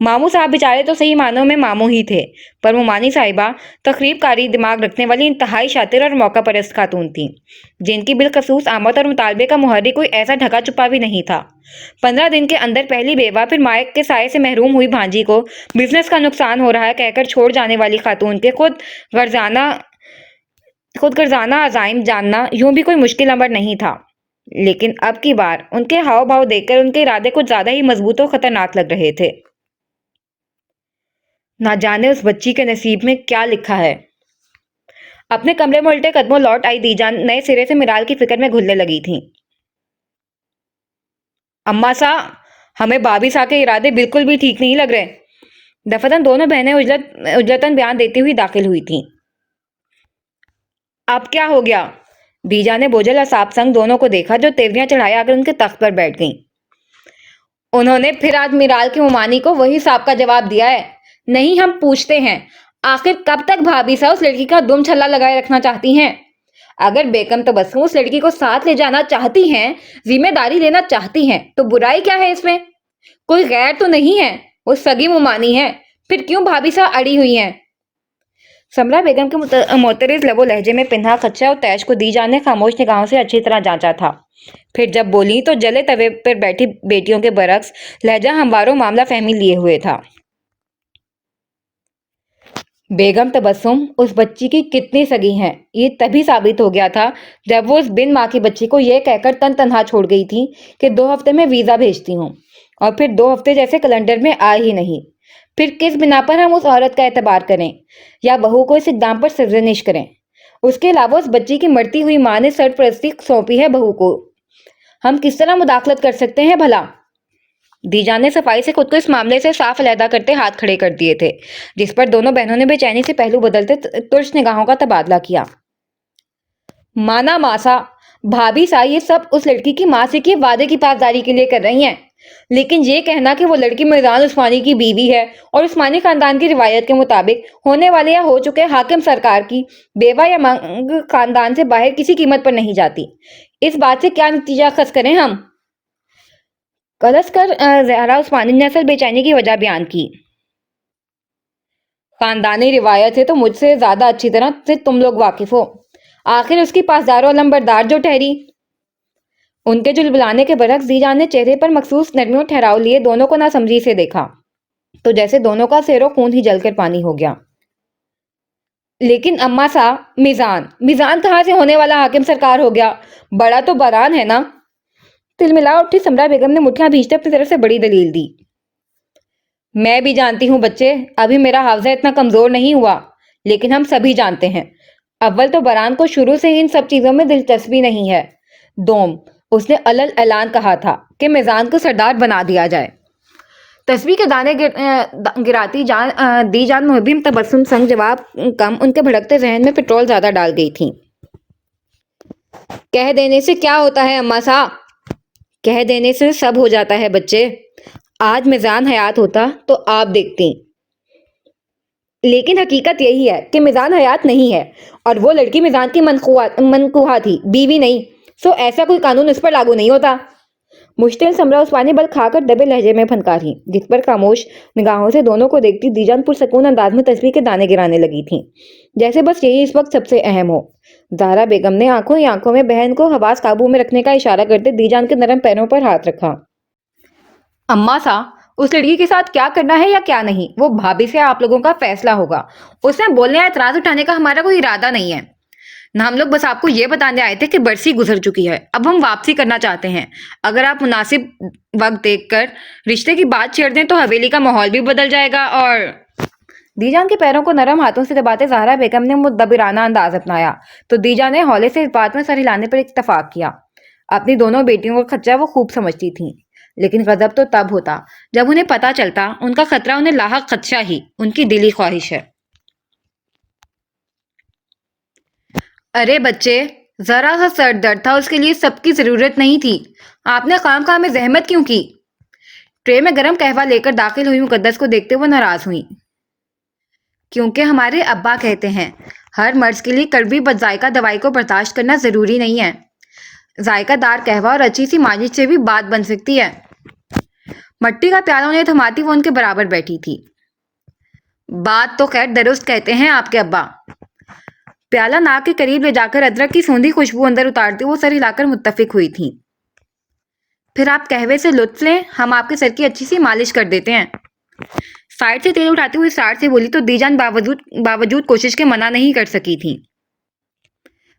मामू साहब बेचारे तो सही मानों में मामू ही थे, पर मुमानी साहिबा तकरीबकारी दिमाग रखने वाली इंतहाई शातिर और मौका परस्त खातून थी, जिनकी बिलखसूस आमद और मुतालबे का मुहर्रिक कोई ऐसा ढका छुपा भी नहीं था। 15 दिन के अंदर पहली बेवा फिर मायक के साये से महरूम हुई भांजी को बिजनेस का नुकसान हो रहा है कहकर छोड़ जाने वाली खातून के खुद गर्जाना अजाइम जानना यूं भी कोई मुश्किल अमर नहीं था, लेकिन अब की बार उनके हाव भाव देखकर उनके इरादे कुछ ज्यादा ही मजबूत और खतरनाक लग रहे थे। ना जाने उस बच्ची के नसीब में क्या लिखा है। अपने कमरे में उल्टे कदमों लौट आई दीजान नए सिरे से मिराल की फिक्र में घुलने लगी थी। अम्मा सा, हमें भाभी सा के इरादे बिल्कुल भी ठीक नहीं लग रहे। दफतन दोनों बहनें उजलतन बयान देती हुई दाखिल हुई थीं। अब क्या हो गया? दीजा ने बोझल असाब संग दोनों को देखा, जो तेवरियां चढ़ाए आकर उनके तख्त पर बैठ गईं। उन्होंने फिर आज मिराल की मुमानी को वही साहब का जवाब दिया है। नहीं, हम पूछते हैं, आखिर कब तक भाभी साहब उस लड़की का दुम छल्ला लगाए रखना चाहती हैं? अगर बेगम तबस्सुम उस लड़की को साथ ले जाना चाहती हैं, जिम्मेदारी लेना चाहती हैं, तो बुराई क्या है इसमें? कोई गैर तो नहीं है, वो सगी मुमानी है, फिर क्यों भाभी साहब अड़ी हुई हैं? समरा बेगम के मोतरिज लबो लहजे में पिन्हा खच्चा और तैश को दी जाने खामोश निगाहों से अच्छी तरह जांचा था। फिर जब बोली तो जले तवे पर बैठी बेटियों के बरक्स लहजा हमवारो मामला फहमी लिए हुए था। बेगम तबस्सुम उस बच्ची की कितनी सगी हैं, ये तभी साबित हो गया था जब वो उस बिन माँ की बच्ची को यह कहकर तनहा छोड़ गई थी कि 2 हफ्ते में वीजा भेजती हूँ, और फिर 2 हफ्ते जैसे कैलेंडर में आ ही नहीं। फिर किस बिना पर हम उस औरत का एतबार करें या बहू को इस इकदाम पर सरजनिश करें? उसके अलावा उस बच्ची की मरती हुई माँ ने सरपरस्ती सौंपी है बहू को, हम किस तरह मुदाखलत कर सकते हैं भला? दीजा ने सफाई से खुद को इस मामले से साफ अलहदा करते हाथ खड़े कर दिए थे, जिस पर दोनों बहनों ने बेचैनी से पहलू बदलते तुर्श निगाहों का तबादला किया। माना मासा, भाभी सा ये सब उस लड़की की माँ से किए वादे की पासदारी के लिए कर रही हैं, लेकिन ये कहना कि वो लड़की मिर्जान उस्मानी की बीवी है और उस्मानी खानदान की रिवायत के मुताबिक होने वाले या हो चुके हाकिम सरकार की बेवा या मंग खानदान से बाहर किसी कीमत पर नहीं जाती, इस बात से क्या नतीजा अखज़ करें हम? कलस कर ज़हरा उस्मानी ने असल बेचैनी की वजह बयान की। खानदानी रिवायत है तो मुझसे ज्यादा अच्छी तरह से तुम लोग वाकिफ हो। आखिर उसकी पासदार और लंबरदार जो ठहरी। उनके जुलबुलाने के बरक्स दीजान ने चेहरे पर मखसूस नरमी ठहराव लिए दोनों को नासमझी से देखा, तो जैसे दोनों का सेरो खून ही जलकर पानी हो गया। लेकिन अम्मा सा, मिजान कहाँ से होने वाला हाकिम सरकार हो गया? बड़ा तो बरान है ना? तिलमिला उठी समरा बेगम ने मुठियां भींचते अपनी तरफ से बड़ी दलील दी। मैं भी जानती हूँ बच्चे, अभी मेरा हावजा इतना कमजोर नहीं हुआ, लेकिन हम सभी जानते हैं, अव्वल तो बरान को शुरू से ही इन सब चीजों में दिलचस्पी नहीं है। दोम, اس نے الل اعلان کہا تھا کہ میزان کو سردار بنا دیا جائے۔ تسبیح کے دانے گراتی دی جان محبم تبسم سنگ جواب کم ان کے بھڑکتے ذہن میں پٹرول زیادہ ڈال گئی تھی۔ کہہ دینے سے کیا ہوتا ہے اماں سا؟ کہہ دینے سے سب ہو جاتا ہے بچے۔ آج میزان حیات ہوتا تو آپ دیکھتی۔ لیکن حقیقت یہی ہے کہ میزان حیات نہیں ہے اور وہ لڑکی میزان کی منقوہہ تھی، بیوی نہیں، سو ایسا کوئی قانون اس پر لاگو نہیں ہوتا۔ مشتعل سمرا عثمانی بل کھا کر دبے لہجے میں پھنکاری، جس پر خاموش نگاہوں سے دونوں کو دیکھتی دی جان پرسکون انداز میں تسبیح کے دانے گرانے لگی تھی، جیسے بس یہی اس وقت سب سے اہم ہو۔ زہرا بیگم نے آنکھوں ہی آنکھوں میں بہن کو حواس قابو میں رکھنے کا اشارہ کرتے دی جان کے نرم پیروں پر ہاتھ رکھا۔ اماں سا، اس لڑکی کے ساتھ کیا کرنا ہے یا کیا نہیں، وہ بھابھی سے آپ لوگوں کا فیصلہ ہوگا۔ اس میں بولنے یا اعتراض اٹھانے کا ہمارا کوئی ارادہ نہیں ہے۔ نہ ہم لوگ بس آپ کو یہ بتانے آئے تھے کہ برسی گزر چکی ہے، اب ہم واپسی کرنا چاہتے ہیں۔ اگر آپ مناسب وقت دیکھ کر رشتے کی بات چھیڑ دیں تو حویلی کا ماحول بھی بدل جائے گا اور… دی جان کے پیروں کو نرم ہاتھوں سے دباتے زہرا بیگم نے مدبرانہ انداز اپنایا تو دی جان نے ہولے سے اس بات میں سر ہلانے پر اتفاق کیا۔ اپنی دونوں بیٹیوں کا خدشہ وہ خوب سمجھتی تھیں، لیکن غضب تو تب ہوتا جب انہیں پتہ چلتا ان کا خطرہ انہیں لاحق خدشہ ہی ان کی دلی خواہش ہے۔ ارے بچے، ذرا سا سر درد تھا، اس کے لیے سب کی ضرورت نہیں تھی۔ آپ نے خام خواہ میں زحمت کیوں کی؟ ٹرے میں گرم قہوہ لے کر داخل ہوئی مقدس کو دیکھتے وہ ناراض ہوئی۔ کیونکہ ہمارے ابا کہتے ہیں ہر مرض کے لیے کڑوی بد ذائقہ دوائی کو برداشت کرنا ضروری نہیں ہے۔ ذائقہ دار قہوہ اور اچھی سی مالش سے بھی بات بن سکتی ہے۔ مٹی کا پیالہ انہیں تھماتی وہ ان کے برابر بیٹھی تھی۔ بات تو خیر درست کہتے ہیں آپ کے ابا۔ پیالہ ناک کے قریب لے جا کر ادرک کی سوندھی خوشبو اندر اتارتی وہ سر ہلا کر متفق ہوئی تھی۔ پھر آپ قہوے سے لطف لیں، ہم آپ کے سر کی اچھی سی مالش کر دیتے ہیں۔ سائڈ سے تیل اٹھاتی ہوئی اسرار سے بولی تو دی جان باوجود کوشش کے منع نہیں کر سکی تھی۔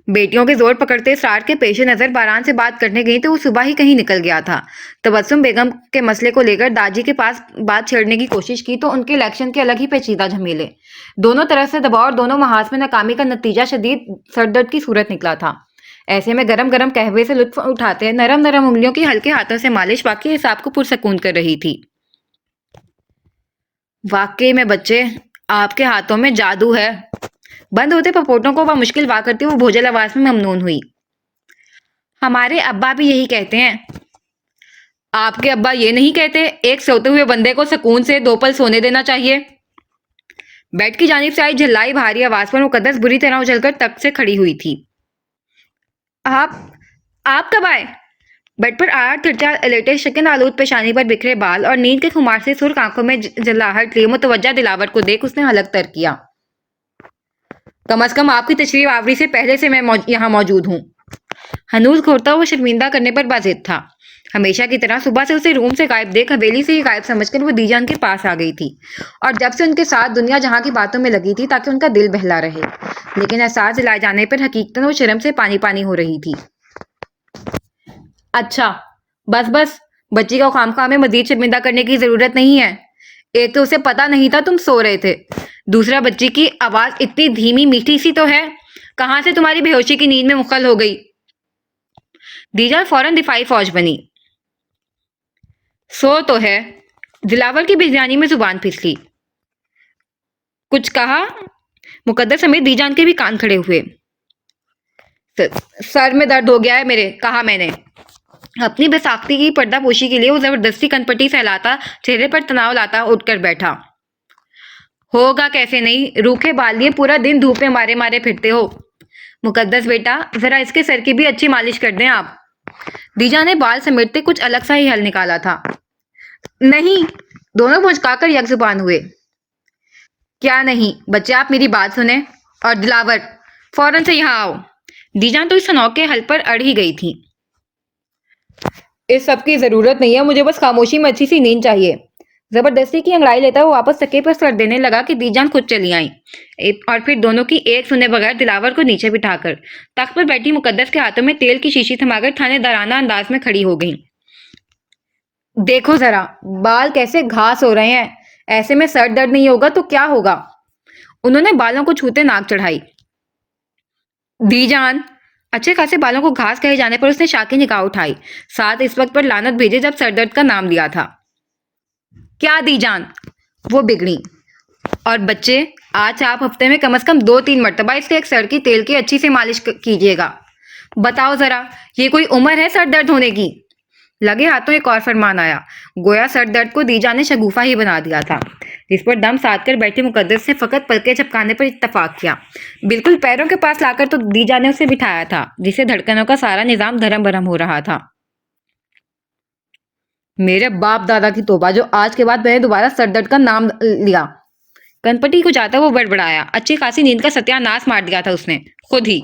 بیٹیوں کے زور پکڑتے اسرار کے پیش نظر باران سے بات کرنے گئی تو وہ صبح ہی کہیں نکل گیا تھا۔ تبسم بیگم کے مسئلے کو لے کر داجی کے پاس بات چھیڑنے کی کوشش کی تو ان کے الیکشن کے الگ ہی پیچیدہ جھمیلے، دونوں طرف سے دباؤ اور دونوں محاذ میں ناکامی کا نتیجہ شدید سردرد کی صورت نکلا تھا۔ ایسے میں گرم گرم قہوے سے لطف اٹھاتے نرم نرم انگلیوں کی ہلکے ہاتھوں سے مالش واقعی حساب کو پرسکون کر رہی تھی۔ واقعی میں بچے، آپ کے ہاتھوں میں جادو ہے۔ بند ہوتے پپوٹوں کو بمشکل وا کرتی وہ بھوجل آواز میں ممنون ہوئی۔ ہمارے ابا بھی یہی کہتے ہیں۔ آپ کے ابا یہ نہیں کہتے ایک سوتے ہوئے بندے کو سکون سے 2 پل سونے دینا چاہیے؟ بیڈ کی جانب سے آئی جھلائی بھاری آواز پر مقدس بری طرح اچھل کر تخت سے کھڑی ہوئی تھی۔ آپ کب آئے؟ بیڈ پر آڑ ترچا لیٹے شکن آلود پیشانی پر بکھرے بال اور نیند کے خمار سے سرخ آنکھوں میں جلاہٹ لیے متوجہ دلاور کو دیکھ اس نے حلق تر کیا۔ کم از کم آپ کی تشریف آوری سے پہلے سے میں یہاں موجود ہوں۔ ہنوز گھورتا وہ شرمندہ کرنے پر بازد تھا۔ ہمیشہ کی طرح صبح سے اسے روم سے غائب دیکھ حویلی سے ہی غائب سمجھ کر وہ دی جان کے پاس آ گئی تھی اور جب سے ان کے ساتھ دنیا جہاں کی باتوں میں لگی تھی تاکہ ان کا دل بہلا رہے، لیکن احساس دلائے جانے پر حقیقتاً وہ شرم سے پانی پانی ہو رہی تھی۔ اچھا بس بچی کو خامخواہ میں مزید شرمندہ کرنے کی ضرورت نہیں ہے۔ ایک تو اسے پتا نہیں تھا تم سو رہے تھے، دوسرا بچی کی آواز اتنی دھیمی میٹھی سی تو ہے، کہاں سے تمہاری بے ہوشی کی نیند میں مخل ہو گئی؟ دی جان فوراً دفاعی فوج بنی۔ سو تو ہے۔ دلاور کی بریانی میں زبان پھسلی۔ کچھ کہا؟ مقدس سمیت دی جان کے بھی کان کھڑے ہوئے۔ سر میں درد ہو گیا ہے میرے، کہا میں نے۔ اپنی بے ساختگی کی پردہ پوشی کے لیے وہ زبردستی کن پٹی پھیلاتا چہرے پر تناؤ لاتا اٹھ کر بیٹھا۔ ہوگا کیسے نہیں، روکھے بال لیے پورا دن دھوپ میں مارے مارے پھرتے ہو۔ مقدس بیٹا ذرا اس کے سر کی بھی اچھی مالش کر دیں آپ۔ دی جان نے بال سمیٹتے کچھ الگ سا ہی حل نکالا تھا۔ نہیں، دونوں بھونچکا کر یک زبان ہوئے۔ کیا نہیں؟ بچے آپ میری بات سنیں، اور دلاور فوراً سے یہاں آؤ۔ دی جان تو اس سنوک کے حل پر اڑ ہی گئی تھی۔ اس سب کی ضرورت نہیں ہے، مجھے بس خاموشی میں اچھی سی نیند چاہیے۔ زبردستی کی انگڑائی لیتا وہ واپس تکے پر سر دینے لگا کہ دی جان خود چلی آئیں اور پھر دونوں کی ایک سنے بغیر دلاور کو نیچے بٹھا کر تخت پر بیٹھی مقدس کے ہاتھوں میں تیل کی شیشی تھما کر تھانے دارانہ انداز میں کھڑی ہو گئیں۔ دیکھو ذرا بال کیسے گھاس ہو رہے ہیں، ایسے میں سر درد نہیں ہوگا تو کیا ہوگا؟ انہوں نے بالوں کو چھوتے ناک چڑھائی۔ دی جان अच्छे खासे बालों को घास कहे जाने पर उसने शाकी निगाह उठाई, साथ इस वक्त पर लानत भेजे जब सरदर्द का नाम लिया था। क्या दी जान? वो बिगड़ी। और बच्चे, आज आप हफ्ते में कम से कम 2-3 मरतबा इसके एक सर की तेल की अच्छी से मालिश कीजिएगा। बताओ जरा, ये कोई उम्र है सर दर्द होने की? लगे हाथों एक और फरमान आया, गोया सर दर्द को दीजा ने शगुफा ही बना दिया था। जिस पर दम साध कर बैठे मुकद्दस ने फकत पलके झपकाने पर इत्तफाक किया। बिल्कुल पैरों के पास लाकर तो दीजा ने उसे बिठाया था, जिसे धड़कनों का सारा निजाम धर्म भरम हो रहा था। मेरे बाप दादा की तौबा, जो आज के बाद मैंने दोबारा सर दर्द का नाम लिया। कनपटी को जाता वो बड़बड़ाया। अच्छी खासी नींद का सत्यानाश मार दिया था उसने खुद ही।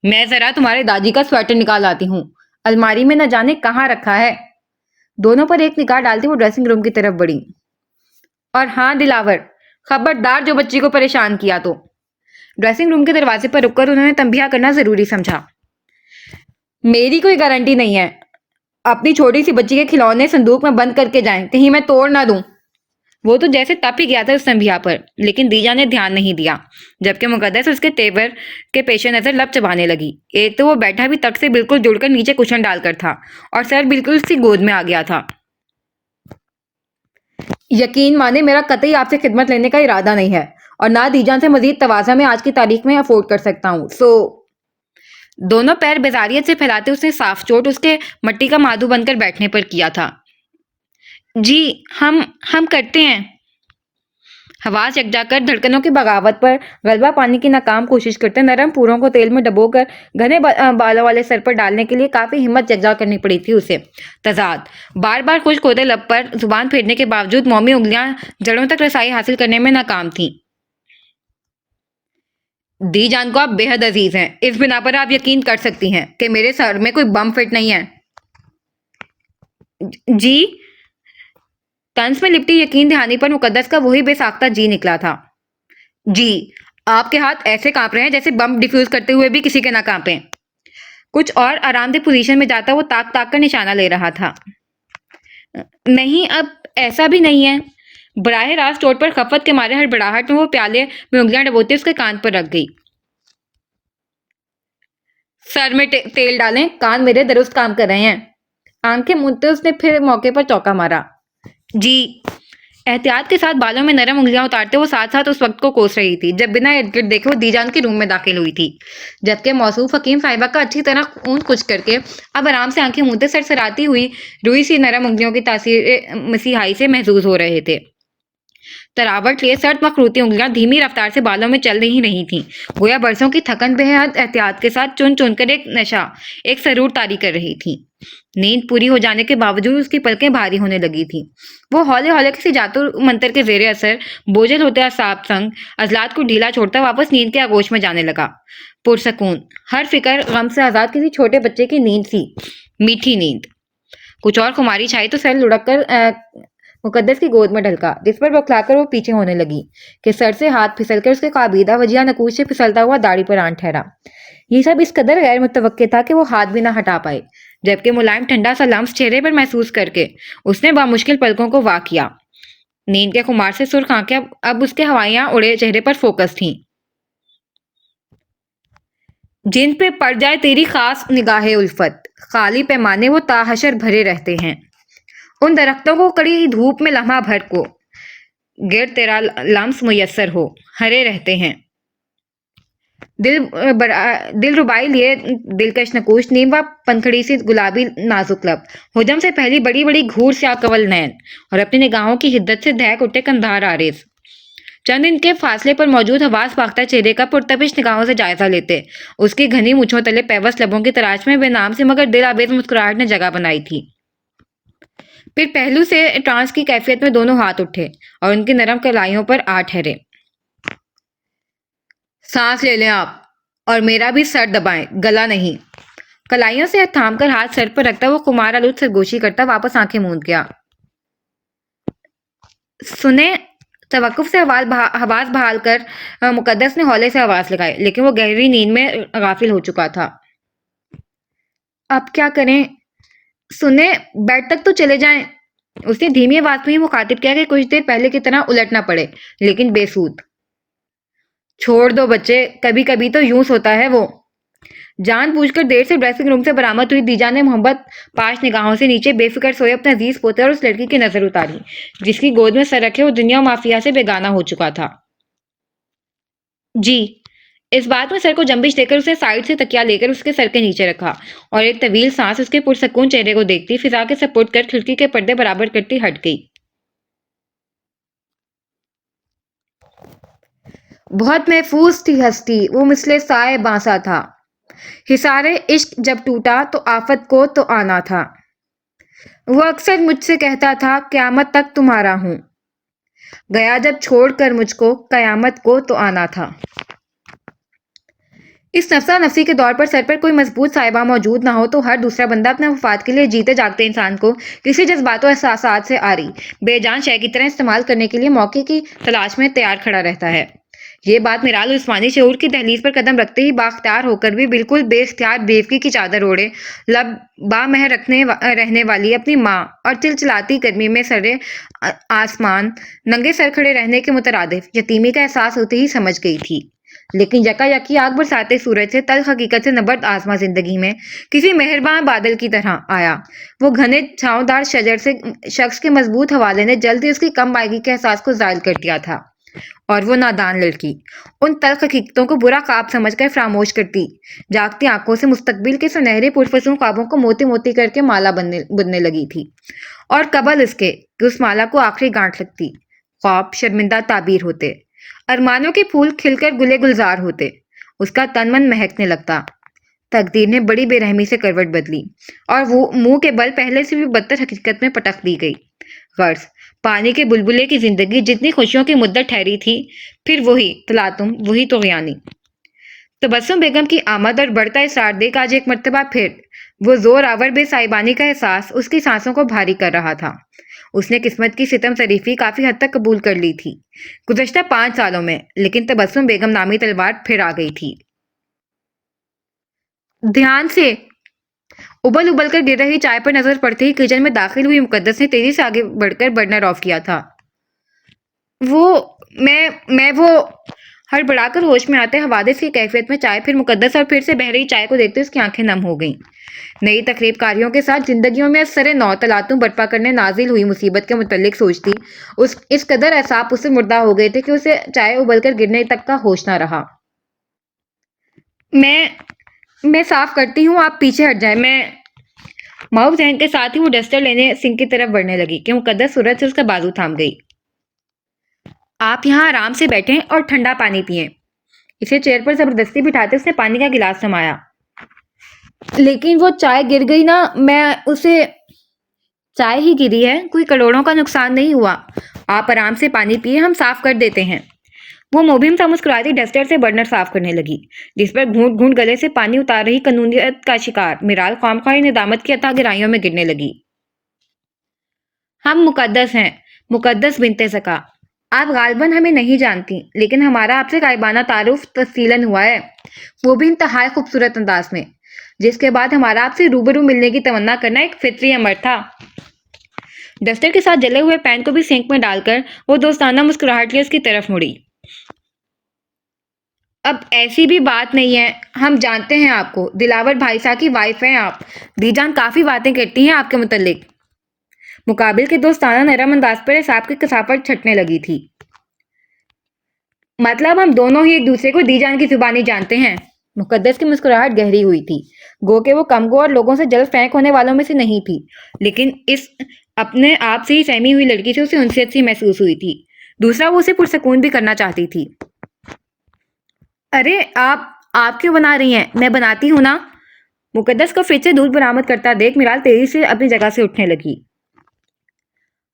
मैं जरा तुम्हारे दादी का स्वेटर निकाल आती हूँ, अलमारी में न जाने कहाँ रखा है। दोनों पर एक निगाह डालती वो ड्रेसिंग रूम की तरफ बढ़ी। और हाँ दिलावर, खबरदार जो बच्ची को परेशान किया तो। ड्रेसिंग रूम के दरवाजे पर रुककर उन्होंने तंबिया करना जरूरी समझा। मेरी कोई गारंटी नहीं है, अपनी छोटी सी बच्ची के खिलौने संदूक में बंद करके जाएं, कहीं मैं तोड़ ना दूं। वो तो जैसे तप ही गया था उस तंबिया पर, लेकिन दीजा ने ध्यान नहीं दिया, जबकि मुकद्दस उसके तेवर के पेश नजर लब चबाने लगी। एक तो वो बैठा भी तख्त से बिल्कुल जुड़कर नीचे कुशन डालकर था और सर बिल्कुल उसकी गोद में आ गया था। यकीन माने मेरा कतई आपसे खिदमत लेने का इरादा नहीं है, और ना दीजान से मजीद तवाज़ा में आज की तारीख में अफोर्ड कर सकता हूँ। दोनों पैर बेजारियत से फैलाते उसने साफ चोट उसके मट्टी का मादू बनकर बैठने पर किया था। जी हम करते हैं। हवास यकजाकर धड़कनों की बगावत पर गलबा पाने की नाकाम कोशिश करते नरम पूरों को तेल में डबोकर घने बालों वाले सर पर डालने के लिए काफी हिम्मत यकजा करनी पड़ी थी उसे। तजाद बार बार खुश्क होते लब पर जुबान फेरने के बावजूद मोमी उंगलियां जड़ों तक रसाई हासिल करने में नाकाम थीं। दी जान को आप बेहद अजीज हैं, इस बिना पर आप यकीन कर सकती हैं कि मेरे सर में कोई बम फिट नहीं है। जी। तंस में लिपटी यकीन दहानी पर मुकद्दस का वही बेसाख्ता जी निकला था। जी, आपके हाथ ऐसे कांप रहे हैं जैसे बम डिफ्यूज करते हुए भी किसी के ना कांपे। कुछ और आरामदेह पोजीशन में जाता वो ताक ताक कर निशाना ले रहा था। नहीं, अब ऐसा भी नहीं है। बराह रास्त चोट पर खफत के मारे हड़बड़ाहट में वो प्याले में उंगलियां डबोते उसके कान पर रख गई। सर में तेल डालें, कान मेरे दुरुस्त काम कर रहे हैं। आंखें मूंदते उसने फिर मौके पर चौका मारा। जी। एहतियात के साथ बालों में नरम उंगलियां उतारते वो साथ साथ उस वक्त को कोस रही थी जब बिना इर्द गिर्द देखे वो दीजान के रूम में दाखिल हुई थी, जबकि मौसूफ हकीम साहिबा का अच्छी तरह खून कुछ करके अब आराम से आंखें मूंदे सरसराती हुई रुई सी नरम उंगलियों की तासीर मसीहाई से महसूस हो रहे थे। तरावट लिए सर्द मखरूती उंगलियां धीमी रफ्तार से बालों में चल रही थीं, गोया बरसों की थकन बेहद एहतियात के साथ चुन चुनकर एक नशा, एक सरूर तारी कर रही थी। नींद पूरी हो जाने के बावजूद उसकी पलकें भारी होने लगी थी। वो हौले हौले किसी जादू मंत्र के जेरे असर बोझल होते असाब संग अजलात को ढीला छोड़ता वापस नींद के आगोश में जाने लगा। पुरसकून, हर फिक्र गम से आजाद किसी छोटे बच्चे की नींद सी, मीठी नींद। कुछ और खुमारी छाई तो सर लुढ़क कर मुकद्दस की गोद में ढलका, जिस पर बौखलाकर वो पीछे होने लगी कि सर से हाथ फिसलकर उसके काबीदा वजिया नकूश से फिसलता हुआ दाढ़ी पर आन ठहरा। ये सब इस कदर गैर मुतवक्के था कि वो हाथ भी ना हटा पाए, जबकि मुलायम ठंडा सा लम्स चेहरे पर महसूस करके उसने बामुश्किल पलकों को वाह किया। नींद के खुमार से सुर्ख आंखें अब उसके हवाइयां उड़े चेहरे पर फोकस थीं। जिन पे पड़ जाए तेरी खास निगाहे उल्फत, खाली पैमाने वो ताहशर भरे रहते हैं। उन दरख्तों को कड़ी धूप में लम्हा भर को गिर तेरा लम्स मुयस्सर हो, हरे रहते हैं। दिल रुबाई लिए दिलकश नकूश नीम व पंखड़ी सी गुलाबी नाजुक लब, हुजम से पहली बड़ी बड़ी घूर से कवल नैन और अपनी निगाहों की हिद्दत से दहक उठे कंधार आरेज। चंद इनके फासले पर मौजूद हवास पाख्ता चेहरे का पुरतपिश निगाहों से जायजा लेते उसकी घनी मूंछों तले पैवस लबों की तलाश में बेनाम से मगर दिल आवेज मुस्कुराहट ने जगह बनाई थी। फिर पहलू से ट्रांस की कैफियत में दोनों हाथ उठे और उनकी नरम कलाइयों पर आ ठहरे। सांस ले लें आप, और मेरा भी सर दबाएं, गला नहीं। कलाइयों से थाम कर हाथ सर पर रखता वो कुमार आलूद सरगोशी करता वापस आंखें मूंद गया। सुने, तवक्कुफ से आवाज बहाल कर मुकद्दस ने हौले से आवाज लगाई, लेकिन वो गहरी नींद में गाफिल हो चुका था। अब क्या करें? सुने, बेड तक तो चले जाएं। उसने धीमी आवाज में ही मुखातिब किया कि कुछ देर पहले की तरह उलट ना पड़े, लेकिन बेसूद। छोड़ दो बच्चे, कभी कभी तो यूं सोता है वो। जान बूझकर देर से ड्रेसिंग रूम से बरामद हुई दीजा ने मोहब्बत पाश निगाहों से नीचे बेफिक्र सोए अपने अजीज पोते और उस लड़की की नजर उतारी जिसकी गोद में सर रखे वो दुनिया और माफिया से बेगाना हो चुका था। जी। इस बात में सर को जंबिश देकर उसने साइड से तकिया लेकर उसके सर के नीचे रखा और एक तवील सांस उसके पुरसकून चेहरे को देखती फिजा के सपोर्ट कर खिड़की के पर्दे बराबर करती हट गई। बहुत महफूज थी हस्ती, वो मिसले साए बांसा था। हिसारे इश्क जब टूटा तो आफत को तो आना था। वो अक्सर मुझसे कहता था क्यामत तक तुम्हारा हूं। गया जब छोड़कर मुझको कयामत को तो आना था। इस नफसा नफसी के दौर पर सर पर कोई मजबूत साहिबा मौजूद ना हो तो हर दूसरा बंदा अपने वफात के लिए जीते जागते इंसान को किसी जज्बातों एहसासात से आरी बेजान शय की तरह इस्तेमाल करने के लिए मौके की तलाश में तैयार खड़ा रहता है। ये बात मिराल उस्मानी शऊर की दहलीज पर कदम रखते ही बाख्तियार होकर भी बिल्कुल बेख्तियार बेवकी की चादर ओढ़े लब बामह रहने वाली अपनी माँ और चिलचिलाती गर्मी में सरे आसमान नंगे सर खड़े रहने के मुतरादिफ यतीमी का एहसास होते ही समझ गई थी। लेकिन यकायकी आग बरसाते सूरज से तल्ख हकीकत से नबर्द आसमां जिंदगी में किसी मेहरबान बादल की तरह आया। वो घने छांवदार शजर से शख्स के मजबूत हवाले ने जल्द ही उसकी कम बायगी के एहसास को जायल कर दिया था और वो नादान लड़की उन तल्ख हकीकतों को बुरा ख्वाब समझकर फरामोश करती जागती आंखों से मुस्तकबिल के सुनहरे पुरफसूं ख्वाबों को मोती मोती करके माला बुनने लगी थी और कबल इसके कि उस माला को आखिरी गांठ लगती ख्वाब शर्मिंदा ताबीर होते अरमानों के फूल खिलकर गुले गुलजार होते उसका तन मन महकने लगता। तकदीर ने बड़ी बेरहमी से करवट बदली और वो मुंह के बल पहले से भी बदतर हकीकत में पटक दी गई। गर्ज पानी के बुलबुले की जिंदगी जितनी खुशियों की मुद्दत ठहरी थी फिर वही तलातुम वही तोग़यानी। तबस्सुम बेगम की आमद और बढ़ता इसरार देख आज एक मर्तबा फिर वो जोर आवर बेसाहिबानी का एहसास उसकी सांसों को भारी कर रहा था। उसने किस्मत की सितम शरीफी काफी हद तक कबूल कर ली थी गुज़श्ता 5 सालों में, लेकिन तबस्सुम बेगम नामी तलवार फिर आ गई थी। ध्यान से उबल उबल कर गिर रही चाय पर नजर पड़ते ही किचन में दाखिल हुई मुकद्दस ने तेजी से आगे बढ़कर बर्नर ऑफ किया था। वो मैं वो हड़बड़ाकर होश में आते हवादिस की कैफियत में चाय फिर मुकद्दस और फिर से बह रही चाय को देखते उसकी आंखें नम हो गईं। नई तकरीबकारियों के साथ जिंदगियों में असरे नौ तलातुम बर्पा करने नाजिल हुई मुसीबत के मुतल्लिक सोचती उस इस कदर एहसास उससे मुर्दा हो गए थे कि उसे चाय उबलकर गिरने तक का होश ना रहा। मैं साफ करती हूँ, आप पीछे हट जाए। मैं माउफ जहन के साथ ही वो डस्टर लेने सिंक की तरफ बढ़ने लगी कि मुकद्दस सूरज से उसका बाजू थाम गई। आप यहाँ आराम से बैठें और ठंडा पानी पिएं। इसे चेयर पर जबरदस्ती बिठाते उसने पानी का गिलास थमाया। लेकिन वो चाय गिर गई ना, मैं उसे चाय ही गिरी है, कोई करोड़ों का नुकसान नहीं हुआ। आप आराम से पानी पिए, हम साफ कर देते हैं। वो मुबहिम सा मुस्कुराती डस्टर से बर्नर साफ करने लगी जिस पर घूंट घूंट गले से पानी उतार रही कानूनियत का शिकार मिराल खामख्वाही निदामत की अथाह गहराइयों में गिरने लगी। हम मुकद्दस हैं, मुकद्दस बिनते ज़का। आप गालिबन हमें नहीं जानती, लेकिन हमारा आपसे गायबाना तारुफ तफसीलन हुआ है, वो भी इंतहाई खूबसूरत अंदाज में, जिसके बाद हमारा आपसे रूबरू मिलने की तमन्ना करना एक फितरी अमर था। डस्टर के साथ जले हुए पैन को भी सिंक में डालकर वो दोस्ताना मुस्कुराहट लिए उसकी तरफ मुड़ी। अब ऐसी भी बात नहीं है, हम जानते हैं आपको, दिलावर भाई साहब की वाइफ हैं आप। दीजान काफी बातें करती हैं आपके मुतल्लिक। मुकाबिल के दोस्ताना नरम अंदाज पर हिसाब की कसाफट छटने लगी थी। मतलब हम दोनों ही एक दूसरे को दीजान की जुबानी जानते हैं। मुकद्दस की मुस्कुराहट गहरी हुई थी। गो के वो कमगो और लोगों से जल्द फेंक होने वालों में से नहीं थी, लेकिन इस अपने आप से ही सहमी हुई लड़की से उसे उनसियत सी महसूस हुई थी। दूसरा, वो उसे पुरसकून भी करना चाहती थी। अरे आप क्यों बना रही हैं? मैं बनाती हूँ ना। मुकद्दस को फ्रिज से दूध बरामद करता देख मिराल तेजी से अपनी जगह से उठने लगी।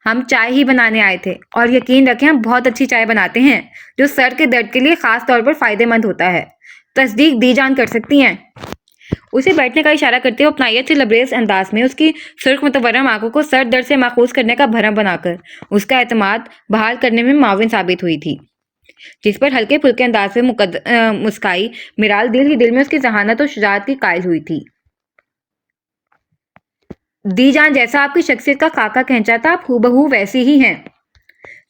हम चाय ही बनाने आए थे और यकीन रखें हम बहुत अच्छी चाय बनाते हैं जो सर के दर्द के लिए खास तौर पर फायदेमंद होता है। तस्दीक दीजान कर सकती हैं। उसे बैठने का इशारा करते हुए अपनायत से लबरेज अंदाज में उसकी सुर्ख मुतवरम आंखों को सर दर्द से माखूज करने का भरम बनाकर उसका एतमाद बहाल करने में माविन साबित हुई थी, जिस पर हल्के फुल्के अंदाज में मुस्काई मिराल दिल ही दिल में उसकी जहानत और शुजाअत की कायल हुई थी। दीजान जैसा आपकी शख्सियत का खाका खींचा था, आप हूबहू वैसी ही हैं।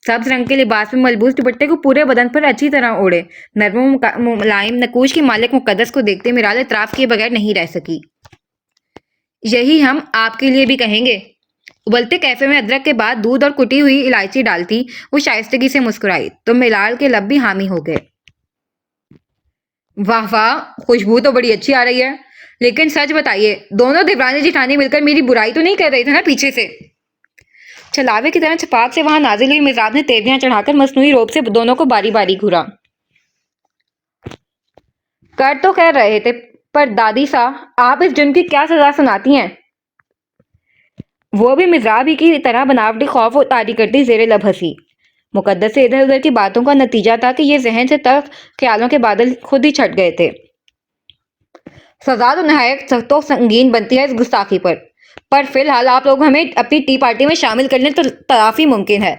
सब्ज रंग के लिबास में मलबूस दुपट्टे को पूरे बदन पर अच्छी तरह ओढ़े नरम मुलायम नकूश की मालिक मुकद्दस को देखते मिराल इतराफ किए बगैर नहीं रह सकी। यही हम आपके लिए भी कहेंगे। उबलते कैफे में अदरक के बाद दूध और कुटी हुई इलायची डालती वो शाइस्तगी से मुस्कुराई तो मिलाल के लब भी हामी हो गए। वाह वाह, खुशबू तो बड़ी अच्छी आ रही है, लेकिन सच बताइए, दोनों देवरानी जिठानी मिलकर मेरी बुराई तो नहीं कर रही थी ना पीछे से? छलावे की तरह छपाक से वहां नाजिल हुई मिज़राब ने तेवरियां चढ़ाकर मसनूई रोब से दोनों को बारी बारी घूरा। कर तो कह रहे थे, पर दादी सा, आप इस जुर्म की क्या सजा सुनाती हैं? वो भी मिज़राब ही की तरह बनावटी खौफ तारी करती जेरे लब हंसी। मुकद्दस से इधर उधर की बातों का नतीजा था कि ये जहन से तक ख्यालों के बादल खुद ही छट गए थे। सजा तो नहायत सख्त और संगीन बनती है इस गुस्ताखी पर फिलहाल आप लोग हमें अपनी टी पार्टी में शामिल कर लें तो तलाफी मुमकिन है।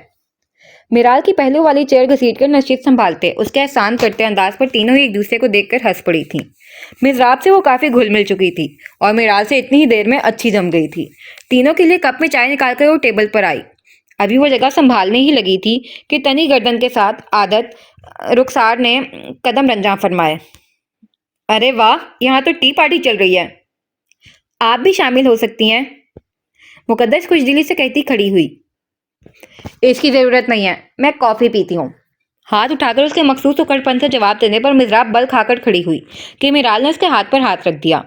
मिराल की पहलू वाली चेयर घसीटकर नशीब संभालते उसके एहसान करते अंदाज पर तीनों ही एक दूसरे को देखकर हंस पड़ी थीं। मिज़राब से वो काफी घुल मिल चुकी थी और मिराल से इतनी ही देर में अच्छी जम गई थी। तीनों के लिए कप में चाय निकालकर वो टेबल पर आई। अभी वो जगह संभालने ही लगी थी कि तनी गर्दन के साथ आदत रुखसार ने कदम रंजा फरमाए। अरे वाह, यहाँ तो टी पार्टी चल रही है, आप भी शामिल हो सकती हैं। मुकद्दस खुशदिली से कहती खड़ी हुई। इसकी जरूरत नहीं है, मैं कॉफी पीती हूँ। हाथ उठाकर उसके मखसूस उकड़पन से जवाब देने पर मिज़राब बल खाकर खड़ी हुई कि मिराल ने उसके हाथ पर हाथ रख दिया।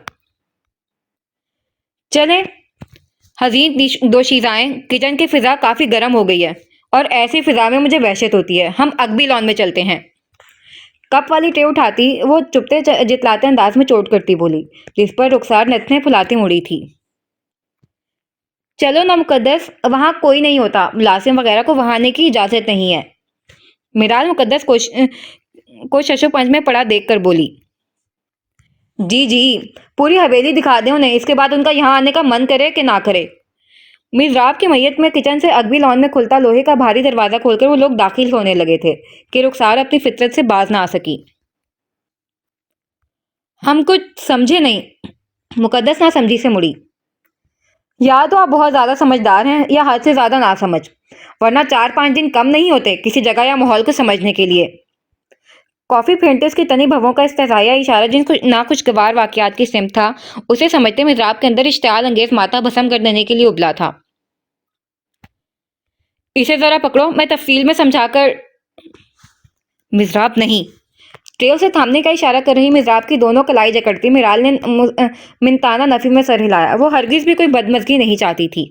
चलें हजीन दोशीज़ाएं, किचन की फिजा काफी गर्म हो गई है और ऐसी फिजा में मुझे वहशत होती है। हम अगबी लॉन में चलते हैं। कप वाली ट्रे उठाती वो चुपते जितलाते अंदाज में चोट करती बोली, जिस पर रुखसार नथने फुलाती मुड़ी थी। चलो ना मुकद्दस, वहां कोई नहीं होता, मुलाजिम वगैरह को वहां आने की इजाजत नहीं है। मिराल मुकद्दस को शशोपंज में पड़ा देखकर बोली। जी जी, पूरी हवेली दिखा दें उन्हें, इसके बाद उनका यहाँ आने का मन करे कि ना करे। मिज़राब की मैयत में किचन से अगबी लॉन में खुलता लोहे का भारी दरवाजा खोलकर वो लोग दाखिल होने लगे थे कि रुखसार अपनी फितरत से बाज ना आ सकी। हम कुछ समझे नहीं, मुकद्दस ना समझी से मुड़ी। या तो आप बहुत ज्यादा समझदार हैं या हद से ज्यादा ना समझ, वरना 4-5 दिन कम नहीं होते किसी जगह या माहौल को समझने के लिए। कॉफी फेंटे उसकी तनी भवों का इस्तेज़ाया इशारा जिनको नाखुशगवार वाकयात की सिमत था, उसे समझते मिज़राब के अंदर इश्तियाल अंगेज माता भस्म कर देने के लिए उबला था। इसे जरा पकड़ो, मैं तफसील में समझाकर। मिज़राब नहीं। ट्रे उसे थामने का इशारा कर रही मिज़राब की दोनों कलाई जकड़ती मिराल ने मिनताना नफी में सर हिलाया। वो हरगिज भी कोई बदमज़गी नहीं चाहती थी।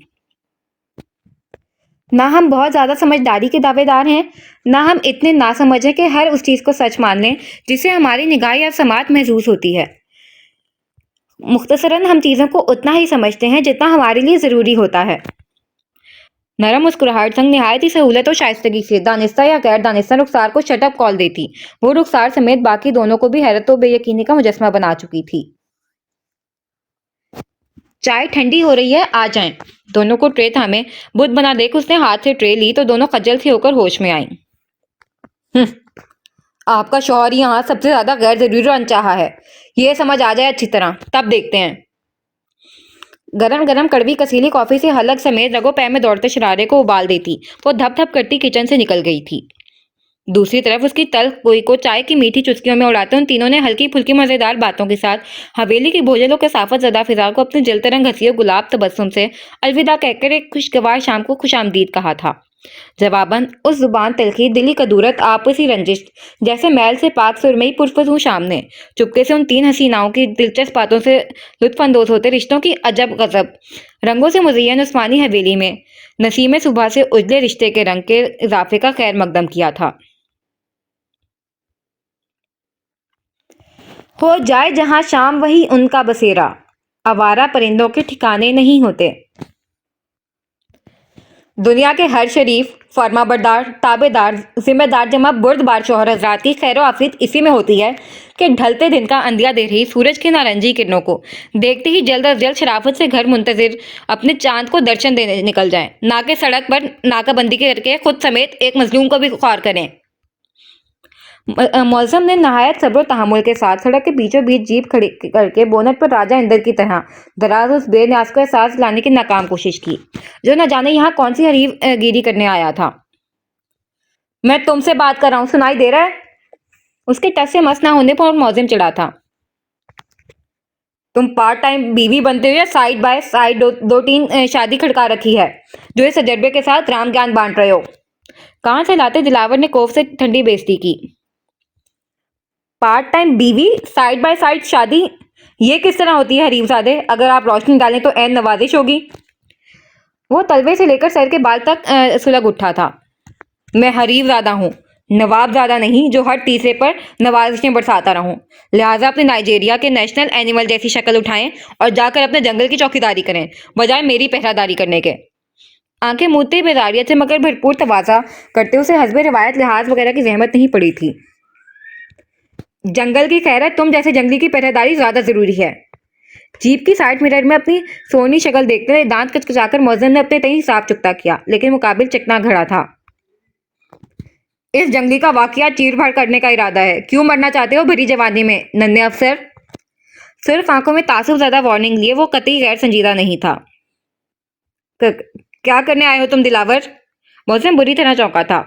ना हम बहुत ज्यादा समझदारी के दावेदार हैं, ना हम इतने नासमझ हैं कि हर उस चीज को सच मान लें जिसे हमारी निगाह या समात महसूस होती है। मुख्तसरन हम चीजों को उतना ही समझते हैं जितना हमारे लिए जरूरी होता है। नरम मुस्कुराहट संग निहायत ही सहूलत और शाइस्तगी से दानिस्ता या गैर दानिस्ता रुखसार को शटअप कॉल देती। वो रुखसार समेत बाकी दोनों को भी हैरत और बेयकीनी का मुजस्मा बना चुकी थी। चाय ठंडी हो रही है, आ जाएं। दोनों को ट्रे थामे बुत बना देख उसने हाथ से ट्रे ली तो दोनों खज्जल सी होकर होश में आईं। आपका शौहर यहाँ सबसे ज्यादा गैर जरूरी और अनचाहा है, ये समझ आ जाए अच्छी तरह, तब देखते हैं। गरम गरम कड़वी कसीली कॉफी से हलक समेत रगो पैर में दौड़ते शरारे को उबाल देती वो धप धप करती किचन से निकल गई थी। दूसरी तरफ उसकी तल्ख गोई को चाय की मीठी चुस्कियों में उड़ाते उन तीनों ने हल्की फुल्की मजेदार बातों के साथ हवेली की भोजनों के साफत ज़दा फिजा को अपने जलते रंग हंसी और गुलाब तबस्सुम से अलविदा कहकर एक खुशगवार शाम को खुशामदीद कहा था। जवाबन उस जुबान तलखी दिली कदूरत आपसी रंजिश जैसे मैल से पाक सुरमई पुरफजू शाम ने चुपके से उन तीन हसीनाओं की दिलचस्प बातों से लुत्फानंदोज होते रिश्तों की अजब गजब रंगों से मुज़य्यन उस्मानी हवेली में नसीम सुबह से उजले रिश्ते के रंग के इजाफे का खैर मकदम किया था। हो जाए जहां शाम वही उनका बसेरा, आवारा परिंदों के ठिकाने नहीं होते। दुनिया के हर शरीफ फर्माबरदार ताबेदार जिम्मेदार जमा बुर्दबार शौहर हजरात की खैर आफियत इसी में होती है कि ढलते दिन का अंधिया दे रही सूरज की नारंगी किरणों को देखते ही जल्द अज जल्द शराफत से घर मुंतजिर अपने चांद को दर्शन देने निकल जाएं, ना कि सड़क पर नाकाबंदी करके खुद समेत एक मजलूम को भी ख्वार करें। मौसम ने नहायत सब्र तहमुल के साथ सड़क के बीचों बीच जीप खड़ी करके बोनट पर राजा इंदर की तरह दराज उस बेन्यास को एहसास लाने की नाकाम कोशिश की जो न जाने यहाँ कौन सी हरीफ गिरी करने आया था। میں تم سے بات کر رہا ہوں، سنائی دے رہا ہے؟ اس کے ٹچ سے مس نہ ہونے پر موزم چڑھا تھا۔ تم پارٹ ٹائم بیوی بنتے ہوئے سائیڈ بائی سائیڈ دو تین شادی کھڑکا رکھی ہے، جو اس تجربے کے ساتھ رام گیان بانٹ رہے ہو۔ کہاں سے لاتے دلاور نے کوف سے ٹھنڈی بےعزتی کی۔ پارٹ ٹائم بیوی سائیڈ بائی سائیڈ شادی، یہ کس طرح ہوتی ہے حریف زادے؟ اگر آپ روشنی ڈالیں تو عین نوازش ہوگی۔ وہ تلوے سے لے کر سر کے بال تک سلگ اٹھا تھا۔ میں حریف زادہ ہوں، نواب زادہ نہیں جو ہر تیسرے پر نوازشیں برساتا رہوں۔ لہٰذا اپنے نائجیریا کے نیشنل اینیمل جیسی شکل اٹھائیں اور جا کر اپنے جنگل کی چوکیداری کریں، بجائے میری پہرہ داری کرنے کے۔ آنکھیں موندتے بیداریت سے مگر بھرپور تواضع کرتے اسے حسب روایت لحاظ وغیرہ کی زحمت نہیں پڑی تھی۔ جنگل کی خیرت تم جیسے جنگلی کی پہرہ داری زیادہ ضروری ہے۔ جیپ کی سائڈ مرر میں اپنی سونی شکل دیکھتے ہوئے دانت کچکچا کر موزن نے اپنے تئیں حساب چکتا کیا، لیکن مقابل چکنا گھڑا تھا۔ اس جنگلی کا واقعہ چیر پھاڑ کرنے کا ارادہ ہے۔ کیوں مرنا چاہتے ہو بھری جوانی میں ننھے افسر؟ صرف آنکھوں میں تعصب زدہ وارننگ لیے وہ قطعی غیر سنجیدہ نہیں تھا۔ کیا کرنے آئے ہو تم دلاور؟ موزم بری طرح چونکا تھا۔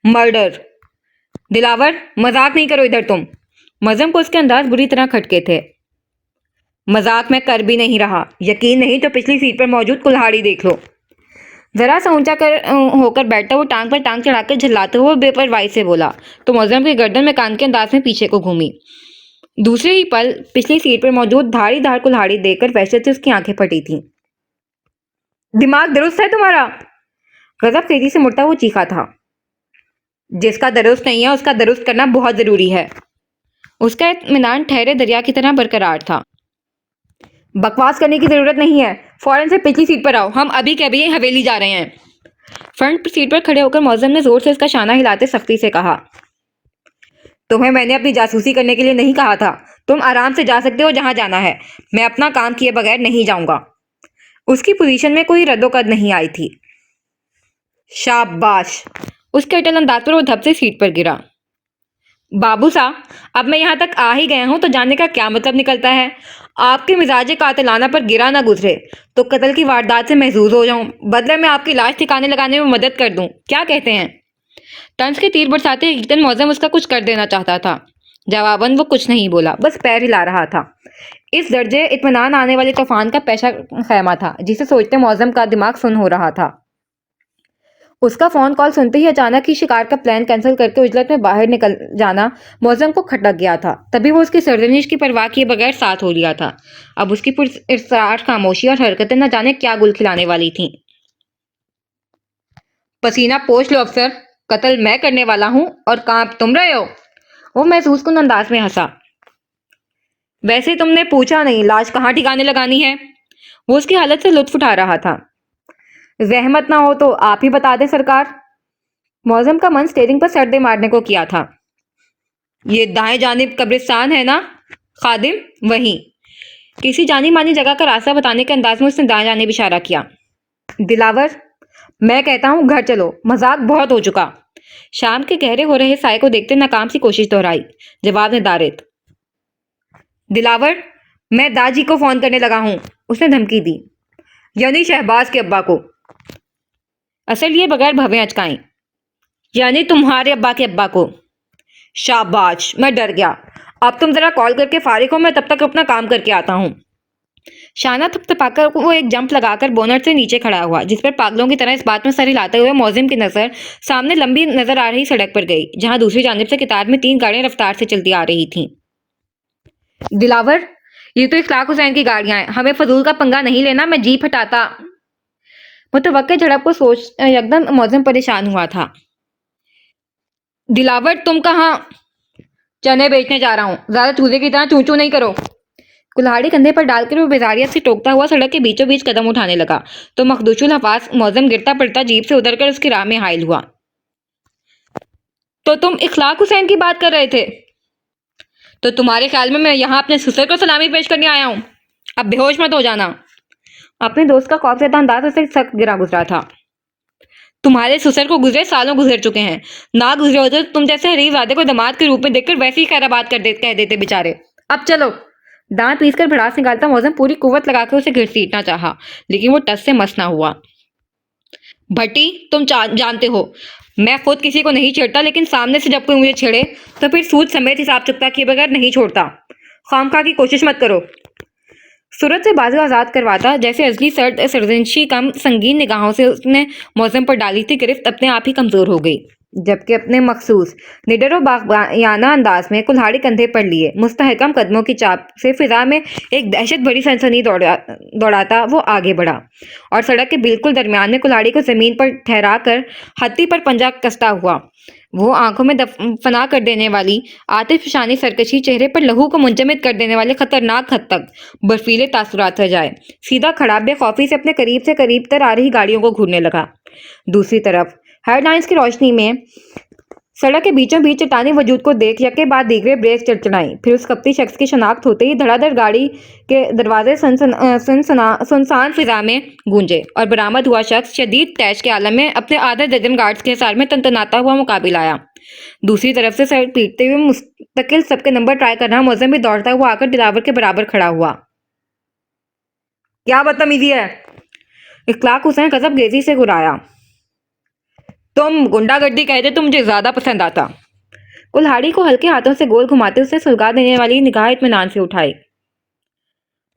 مرڈر۔ دلاور مذاق نہیں کرو ادھر تم۔ موزم کو اس کے انداز بری طرح کھٹکے تھے۔ مذاق میں کر بھی نہیں رہا، یقین نہیں تو پچھلی سیٹ پر موجود کلہاڑی دیکھ لو۔ ذرا سا اونچا ہو کر بیٹھتا وہ ٹانگ پر ٹانگ چڑھا کر جھلاتے ہوئے بے پرواہی سے بولا تو موزم کی گردن میں کان کے انداز میں پیچھے کو گھومی۔ دوسرے ہی پل پچھلی سیٹ پر موجود دھاڑی دھار کلہاڑی دیکھ کر وحشت سے اس کی آنکھیں پھٹی تھیں۔ دماغ درست ہے تمہارا؟ غضب تیزی سے مڑتا وہ چیخا تھا۔ جس کا درست نہیں ہے اس کا درست کرنا بہت ضروری ہے۔ اس کا اطمینان ٹھہرے دریا کی طرح برقرار تھا۔ بکواس کرنے کی ضرورت نہیں ہے، فوراً سے پچھلی سیٹ پر آؤ، ہم ابھی کے ابھی حویلی جا رہے ہیں۔ فرنٹ سیٹ پر کھڑے ہو کر موزم نے زور سے اس کا شانہ ہلاتے سختی سے کہا، تمہیں میں نے اپنی جاسوسی کرنے کے لیے نہیں کہا تھا۔ تم آرام سے جا سکتے ہو جہاں جانا ہے، میں اپنا کام کیے بغیر نہیں جاؤں گا۔ اس کی پوزیشن میں کوئی رد و قد نہیں آئی تھی۔ شاباش۔ اس کے اٹل انداز پر وہ دھپ سے سیٹ پر گرا۔ بابو صاحب، اب میں یہاں تک آ ہی گیا ہوں تو جاننے کا کیا مطلب نکلتا ہے؟ آپ کے مزاج قاتلانہ پر گرا نہ گزرے تو قتل کی واردات سے محظوظ ہو جاؤں، بدلے میں آپ کی لاش ٹھکانے لگانے میں مدد کر دوں، کیا کہتے ہیں؟ طنز کے تیر برساتے یقیناً موزم اس کا کچھ کر دینا چاہتا تھا۔ جواباً وہ کچھ نہیں بولا، بس پیر ہلا رہا تھا۔ اس درجے اطمینان آنے والے طوفان کا پیشہ خیمہ تھا جسے سوچتے موزم کا دماغ سن ہو رہا تھا۔ اس کا فون کال سنتے ہی اچانک ہی شکار کا پلان کینسل کر کے اجلت میں باہر نکل جانا موزم کو کھٹک گیا تھا۔ تبھی وہ اس کی سرزنش کی پرواہ کیے بغیر ساتھ ہو لیا تھا۔ اب اس کی پراسرار خاموشی اور حرکتیں نہ جانے کیا گل کھلانے والی تھیں۔ پسینہ پوچھ لو افسر، قتل میں کرنے والا ہوں اور کانپ تم رہے ہو؟ وہ محسوس کن انداز میں ہنسا۔ ویسے تم نے پوچھا نہیں لاش کہاں ٹھکانے لگانی ہے؟ وہ اس کی حالت سے لطف اٹھا رہا تھا۔ زحمت نہ ہو تو آپ ہی بتا دیں سرکار۔ موزم کا من سٹیئرنگ پر سر دے مارنے کو کیا تھا۔ یہ دائیں جانب قبرستان ہے نا خادم؟ وہیں۔ کسی جانی مانی جگہ کا راستہ بتانے کے انداز میں اس نے دائیں جانب اشارہ کیا۔ دلاور، میں کہتا ہوں گھر چلو، مذاق بہت ہو چکا۔ شام کے گہرے ہو رہے سائے کو دیکھتے ناکام سی کوشش دہرائی۔ جواب نے دارت۔ دلاور، میں داجی کو فون کرنے لگا ہوں، اس نے دھمکی دی۔ یعنی شہباز کے ابا کو؟ اصل یہ بغیر بھویں اچکائیں، یعنی تمہارے ابا کے ابا کو۔ شاباش، میں ڈر گیا۔ اب تم ذرا کال کر کے فارغ ہو، میں تب تک اپنا کام کر کے آتا ہوں۔ شانہ تھپ تھپا کر وہ ایک جمپ لگا کر بونٹ سے نیچے کھڑا ہوا، جس پر پاگلوں کی طرح اس بات میں سر ہلاتے ہوئے موزم کی نظر سامنے لمبی نظر آ رہی سڑک پر گئی، جہاں دوسری جانب سے قطار میں 3 گاڑیاں رفتار سے چلتی آ رہی تھیں۔ دلاور، یہ تو اخلاق حسین کی گاڑیاں ہیں، ہمیں فضول کا پنگا نہیں لینا، میں جیپ ہٹاتا۔ متوقع جھڑپ کو سوچ یکدم موزم پریشان ہوا تھا۔ دلاور، تم کہاں؟ چنے بیچنے جا رہا ہوں، زیادہ چوزے کی طرح چوں چوں نہیں کرو۔ کلہاڑی کندھے پر ڈال کر وہ بیزاریت سے ٹوکتا ہوا سڑک کے بیچوں بیچ قدم اٹھانے لگا تو مخدوش الحواس موزم گرتا پڑتا جیپ سے اتر کر اس کی راہ میں حائل ہوا۔ تو تم اخلاق حسین کی بات کر رہے تھے؟ تو تمہارے خیال میں یہاں اپنے سسر کو سلامی پیش کرنے آیا ہوں؟ اب بے ہوش مت ہو جانا۔ اپنے دوست کا خوفزدہ انداز اسے سخت گرا گزرا تھا۔ تمہارے سسر کو گزرے سالوں گزر چکے ہیں، نہ گزرے ہوتے تو تم جیسے حریف زادے کو دماد کے روپ میں دیکھ کر ویسے ہی خیر آباد کہہ دیتے بیچارے۔ اب چلو۔ دانت پیس کر بھڑاس نکالتا موزم پوری قوت لگا کے اسے گھسیٹنا چاہا، لیکن وہ ٹس سے مس نہ ہوا۔ بھٹی، تم جانتے ہو میں خود کسی کو نہیں چھیڑتا، لیکن سامنے سے جب کوئی مجھے چھیڑے تو پھر سود سمیت حساب چکتا کیے بغیر نہیں چھوڑتا۔ خواہ کی کوشش مت کرو۔ صورت سے بازو آزاد کرواتا جیسے ازلی سرزنشی کم سنگین نگاہوں سے اس نے موزم پر ڈالی تھی، گرفت اپنے آپ ہی کمزور ہو گئی، جبکہ اپنے مخصوص نڈر و باغیانہ انداز میں کلہاڑی کندھے پر لیے مستحکم قدموں کی چاپ سے فضا میں ایک دہشت بھری سنسنی دوڑاتا وہ آگے بڑھا، اور سڑک کے بالکل درمیان میں کلہاڑی کو زمین پر ٹھہرا کر ہتھی پر پنجہ کستا ہوا وہ آنکھوں میں فنا کر دینے والی آتش فشانی سرکشی، چہرے پر لہو کو منجمد کر دینے والے خطرناک حد تک برفیلے تاثرات رہ جائے، سیدھا کھڑا بے خوفی سے اپنے قریب سے قریب تر آ رہی گاڑیوں کو گھورنے لگا۔ دوسری طرف ہیڈ لائنز کی روشنی میں سڑک کے بیچوں بیچ چٹانی وجود کو دیکھ یکے بعد دیگرے بریک چڑچڑائیں، پھر اس کپتی شخص کی شناخت ہوتے ہی دھڑا دھڑ گاڑی کے دروازے سنسان فضا میں گونجے، اور برآمد ہوا شخص شدید طیش کے عالم میں اپنے آدھا درجن گارڈز کے حصار میں تنتناتا ہوا مقابل آیا۔ دوسری طرف سے سر پیٹتے ہوئے مستقل سب کے نمبر ٹرائی کرنا موزم بھی دوڑتا ہوا آ کر دلاور کے برابر کھڑا ہوا۔ کیا بدتمیزی ہے؟ اخلاق حسین غضب گیزی سے گرایا۔ تم گنڈا گردی کہتے تو مجھے زیادہ پسند آتا۔ کلہاڑی کو ہلکے ہاتھوں سے گول گھماتے اس نے سلگا دینے والی نگاہ اطمینان سے اٹھائی۔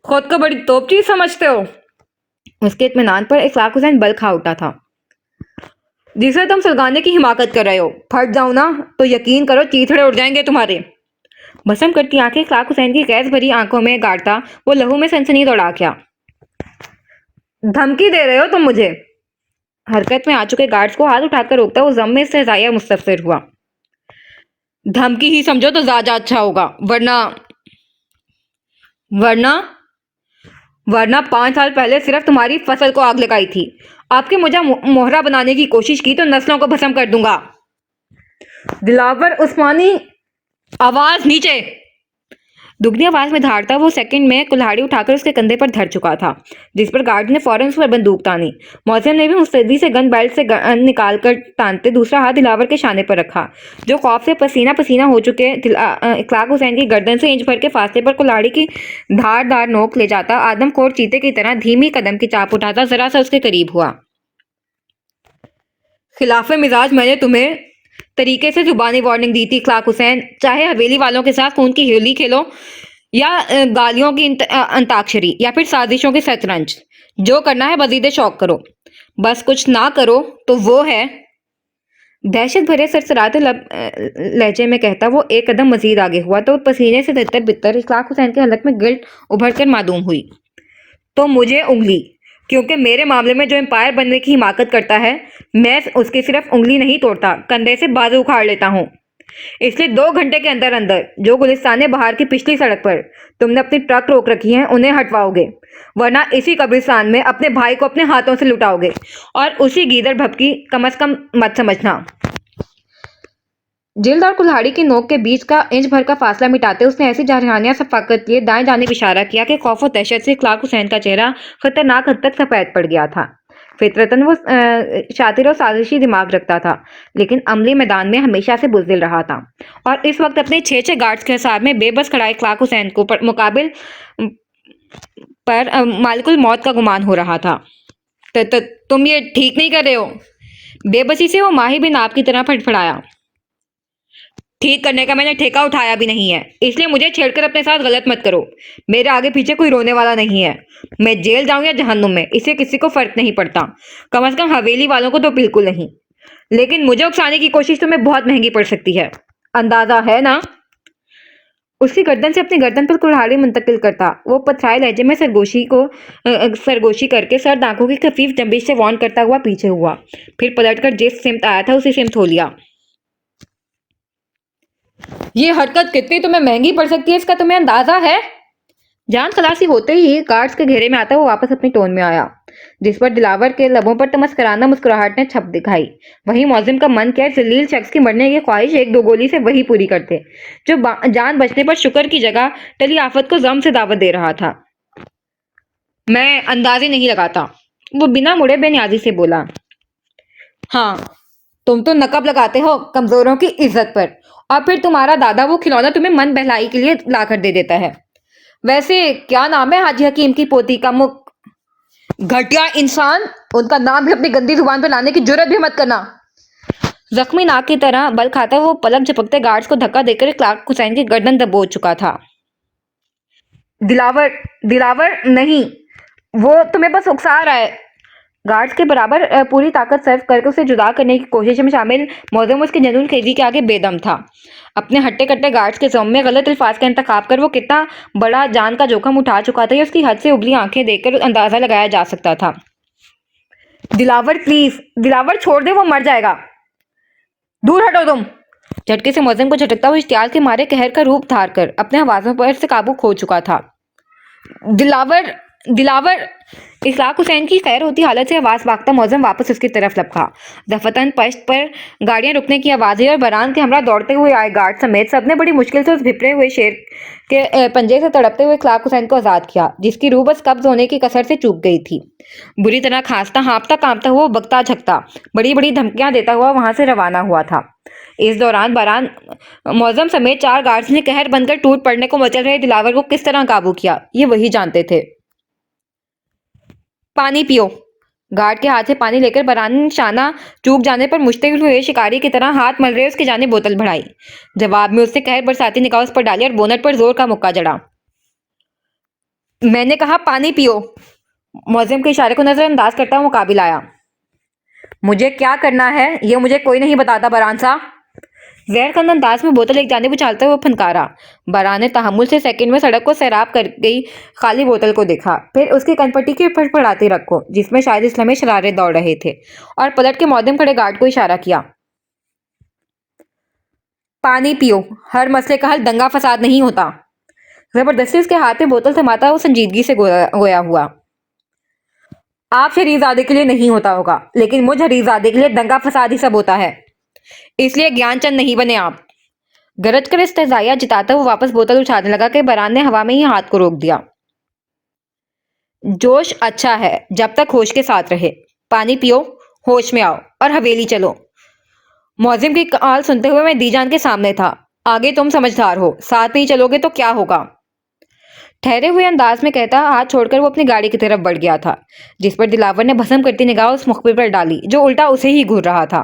خود کو بڑی توپ چیز سمجھتے ہو؟ اس کے اطمینان پر اخلاق حسین بل کھا اٹھا تھا، جسے تم سلگانے کی حماقت کر رہے ہو۔ پھٹ جاؤں نا تو یقین کرو چیتھڑے اڑ جائیں گے تمہارے۔ بسم کرتی آنکھیں اخلاق حسین کی غیظ بھری آنکھوں میں گاڑتا وہ لہو میں سنسنی دوڑا گیا۔ دھمکی دے رہے ہو تم مجھے؟ حرکت میں آ چکے گارڈز کو ہاتھ اٹھا کر روکتا وہ ضم میں استہزائیہ مستفسر ہوا۔ دھمکی ہی سمجھو تو زیادہ اچھا ہوگا، ورنہ 5 سال پہلے صرف تمہاری فصل کو آگ لگائی تھی، آپ کے مجھے مہرہ بنانے کی کوشش کی تو نسلوں کو بھسم کر دوں گا۔ دلاور عثمانی آواز نیچے! دگنی آواز میں دھاڑتا وہ سیکنڈ میں کلہاڑی اٹھا کر اس کے کندھے پر دھر چکا تھا، جس پر گارڈ نے فوراً اس پر بندوق تانی۔ موزم نے بھی مستعدی سے گن بیلٹ سے نکال کر ٹانتے دوسرا ہاتھ دلاور کے شانے پر رکھا، جو خوف سے پسینہ پسینہ ہو چکے اخلاق حسین کی گردن سے انچ بھر کے فاصلے پر کلہاڑی کی دھاردار نوک لے جاتا آدم خور چیتے کی طرح دھیمی قدم کی چاپ اٹھاتا ذرا سا اس کے قریب ہوا۔ خلاف مزاج میں نے تمہیں طریقے سے زبانی وارننگ دی تھی اخلاق حسین، چاہے حویلی والوں کے ساتھ خون کی ہولی کھیلو یا گالیوں کی انتاکشری یا پھر سازشوں کی شطرنج، جو کرنا ہے مزید شوق کرو، بس کچھ نہ کرو تو وہ ہے۔ دہشت بھرے سرسراتے لہجے میں کہتا وہ ایک قدم مزید آگے ہوا تو پسینے سے تتر بتر اخلاق حسین کے حلق میں گلٹ ابھر کر معدوم ہوئی۔ تو مجھے انگلی، کیونکہ میرے معاملے میں جو امپائر بننے کی حماقت کرتا ہے میں اس کی صرف انگلی نہیں توڑتا، کندھے سے بازو اکھاڑ لیتا ہوں۔ اس لیے 2 گھنٹے کے اندر اندر جو گلستان بہار کی پچھلی سڑک پر تم نے اپنی ٹرک روک رکھی ہیں انہیں ہٹواؤ گے، ورنہ اسی قبرستان میں اپنے بھائی کو اپنے ہاتھوں سے لٹاؤ گے، اور اسی گیدڑ بھپکی کم از کم مت سمجھنا۔ جلد اور کلہاڑی کی نوک کے بیچ کا انچ بھر کا فاصلہ مٹاتے اس نے ایسی جارحانہ صفاقت لیے دائیں جانب اشارہ کیا کہ خوف و دہشت سے اخلاق حسین کا چہرہ خطرناک حد تک سفید پڑ گیا تھا۔ فطرتاً وہ شاطر و سازشی دماغ رکھتا تھا، لیکن عملی میدان میں ہمیشہ سے بزدل رہا تھا، اور اس وقت اپنے 6 گارڈز کے حساب میں بے بس کھڑا اخلاق حسین کو مقابل پر مالک الموت کا گمان ہو رہا تھا۔ تم یہ ٹھیک نہیں کر رہے ہو؟ بے بسی سے وہ ماہی بن آپ کی طرح پھڑپڑایا۔ ٹھیک کرنے کا میں نے ٹھیکہ اٹھایا بھی نہیں ہے، اس لیے مجھے چھیڑ کر اپنے ساتھ غلط مت کرو۔ میرے آگے پیچھے کوئی رونے والا نہیں ہے، میں جیل جاؤں یا جہنم میں اس سے کسی کو فرق نہیں پڑتا، کم از کم حویلی والوں کو تو بالکل نہیں، لیکن مجھے اکسانے کی کوشش تمہیں بہت مہنگی پڑ سکتی ہے، اندازہ ہے نا؟ اس کی گردن سے اپنی گردن پر کلہاڑی منتقل کرتا وہ پتھرائے لہجے میں سرگوشی کر کے سرد آنکھوں کی خفیف جنبش سے وارن کرتا ہوا پیچھے ہوا، پھر پلٹ کر جس سمت آیا تھا اسی سمت ہو لیا۔ یہ حرکت کتنی تمہیں مہنگی پڑ سکتی ہے اس کا تمہیں اندازہ ہے؟ جان خلاصی ہوتے ہی گارڈز کے گھیرے میں آتا وہ واپس اپنی ٹون میں آیا، جس پر دلاور کے لبوں پر تمسکرانہ مسکراہٹ نے چھپ دکھائی۔ وہی موزم کا من کیا ذلیل شخص کی مرنے کی خواہش 1-2 گولی سے وہی پوری کرتے جو جان بچنے پر شکر کی جگہ ٹلی آفت کو غم سے دعوت دے رہا تھا۔ میں اندازے نہیں لگاتا، وہ بنا مڑے بے نیازی سے بولا۔ ہاں تم تو نقب لگاتے ہو کمزوروں کی عزت پر، اور پھر تمہارا دادا وہ کھلونا تمہیں من بہلائی کے لیے لا کر دے دیتا ہے۔ ویسے کیا نام ہے حاجی حکیم کی پوتی کا؟ گھٹیا انسان، ان کا نام بھی اپنی گندی زبان پہ لانے کی جرت بھی مت کرنا۔ जख्मी नाक की तरह बल खाता वो पलक झपकते गार्ड्स को धक्का देकर क्लार्क हुसैन की गर्दन दबोच चुका था। दिलावर, दिलावर नहीं, वो तुम्हें बस उकसा रहा है। गार्ड्स के बराबर पूरी ताकत सर्व करके उसे जुदा करने की कोशिश में शामिल मौजूद उसके जनून खेजी के आगे बेदम था। अपने हट्टे कट्टे गार्ड्स के सामने गलत अल्फाज का इंतखाब कर वो कितना बड़ा जान का जोखिम उठा चुका था, ये उसकी हद से उबली आंखें देखकर अंदाजा लगाया जा सकता था। दिलावर प्लीज, दिलावर छोड़ दे, वो मर जाएगा। दूर हटो तुम। झटके से मौजम को झटकता हुआ इश्तियाल के मारे कहर का रूप धार कर अपने आवाज़ों पर से काबू खो चुका था। दिलावर, दिलावर। इखलाक हुसैन की खैर होती हालत से आवाज़ भागता मौजम वापस उसकी तरफ लपका। दफतन पश्त पर गाड़ियां रुकने की आवाज़ें और बरान के हमरा दौड़ते हुए आए गार्ड समेत सबने बड़ी मुश्किल से उस भिपरे हुए शेर के पंजे से तड़पते हुए इखलाक हुसैन को आज़ाद किया, जिसकी रूह बस कब्ज होने की कसर से चूक गई थी। बुरी तरह खांसता हाँफता कांपता हुआ बकता झकता बड़ी बड़ी धमकियां देता हुआ वहां से रवाना हुआ था। इस दौरान बरान मौजम समेत 4 गार्ड्स ने कहर बनकर टूट पड़ने को मचल रहे दिलावर को किस तरह काबू किया, ये वही जानते थे। पानी पियो। गार्ड के हाथ से पानी लेकर बरान ने निशाना चूक जाने पर मुश्तिल हुए शिकारी की तरह हाथ मल रहे उसकी जाने बोतल बढ़ाई। जवाब में उसने कहर बरसाती निगाह उस पर डाली और बोनट पर जोर का मुक्का जड़ा। मैंने कहा पानी पियो। मौजम के इशारे को नजरअंदाज करता हुआ मुकाबिल आया। मुझे क्या करना है ये मुझे कोई नहीं बताता बरान साहब। गैरकंद अंदाज में बोतल एक जानिब उछालते हुए फनकारा। बरान ने तहम्मुल से सेकंड में सड़क को सैराब कर गई खाली बोतल को देखा, फिर उसकी कनपट्टी की फड़फड़ाती रग को, जिसमें शायद इस लम्हे शरारे दौड़ रहे थे, और पलट के मौजम खड़े गार्ड को इशारा किया। पानी पियो, हर मसले का हल दंगा फसाद नहीं होता। जबरदस्ती उसके हाथ में बोतल थमाता वो संजीदगी से गोया हुआ। आप शरीफजादे के लिए नहीं होता होगा, लेकिन मुझ हरीफजादे के लिए दंगा फसाद ही सब होता है, इसलिए ज्ञानचंद नहीं बने आप। गरज कर इस्तेज़ाया जिताता वो वापस बोतल उछालने लगा कि बरान ने हवा में ही हाथ को रोक दिया। जोश अच्छा है जब तक होश के साथ रहे। पानी पियो, होश में आओ और हवेली चलो। मौजिम की कॉल सुनते हुए मैं दीजान के सामने था। आगे तुम समझदार हो, साथ नहीं चलोगे तो क्या होगा। ठहरे हुए अंदाज में कहता हाथ छोड़कर वो अपनी गाड़ी की तरफ बढ़ गया था, जिस पर दिलावर ने भस्म करती निगाह उस मुखबिर पर डाली जो उल्टा उसे ही घूर रहा था।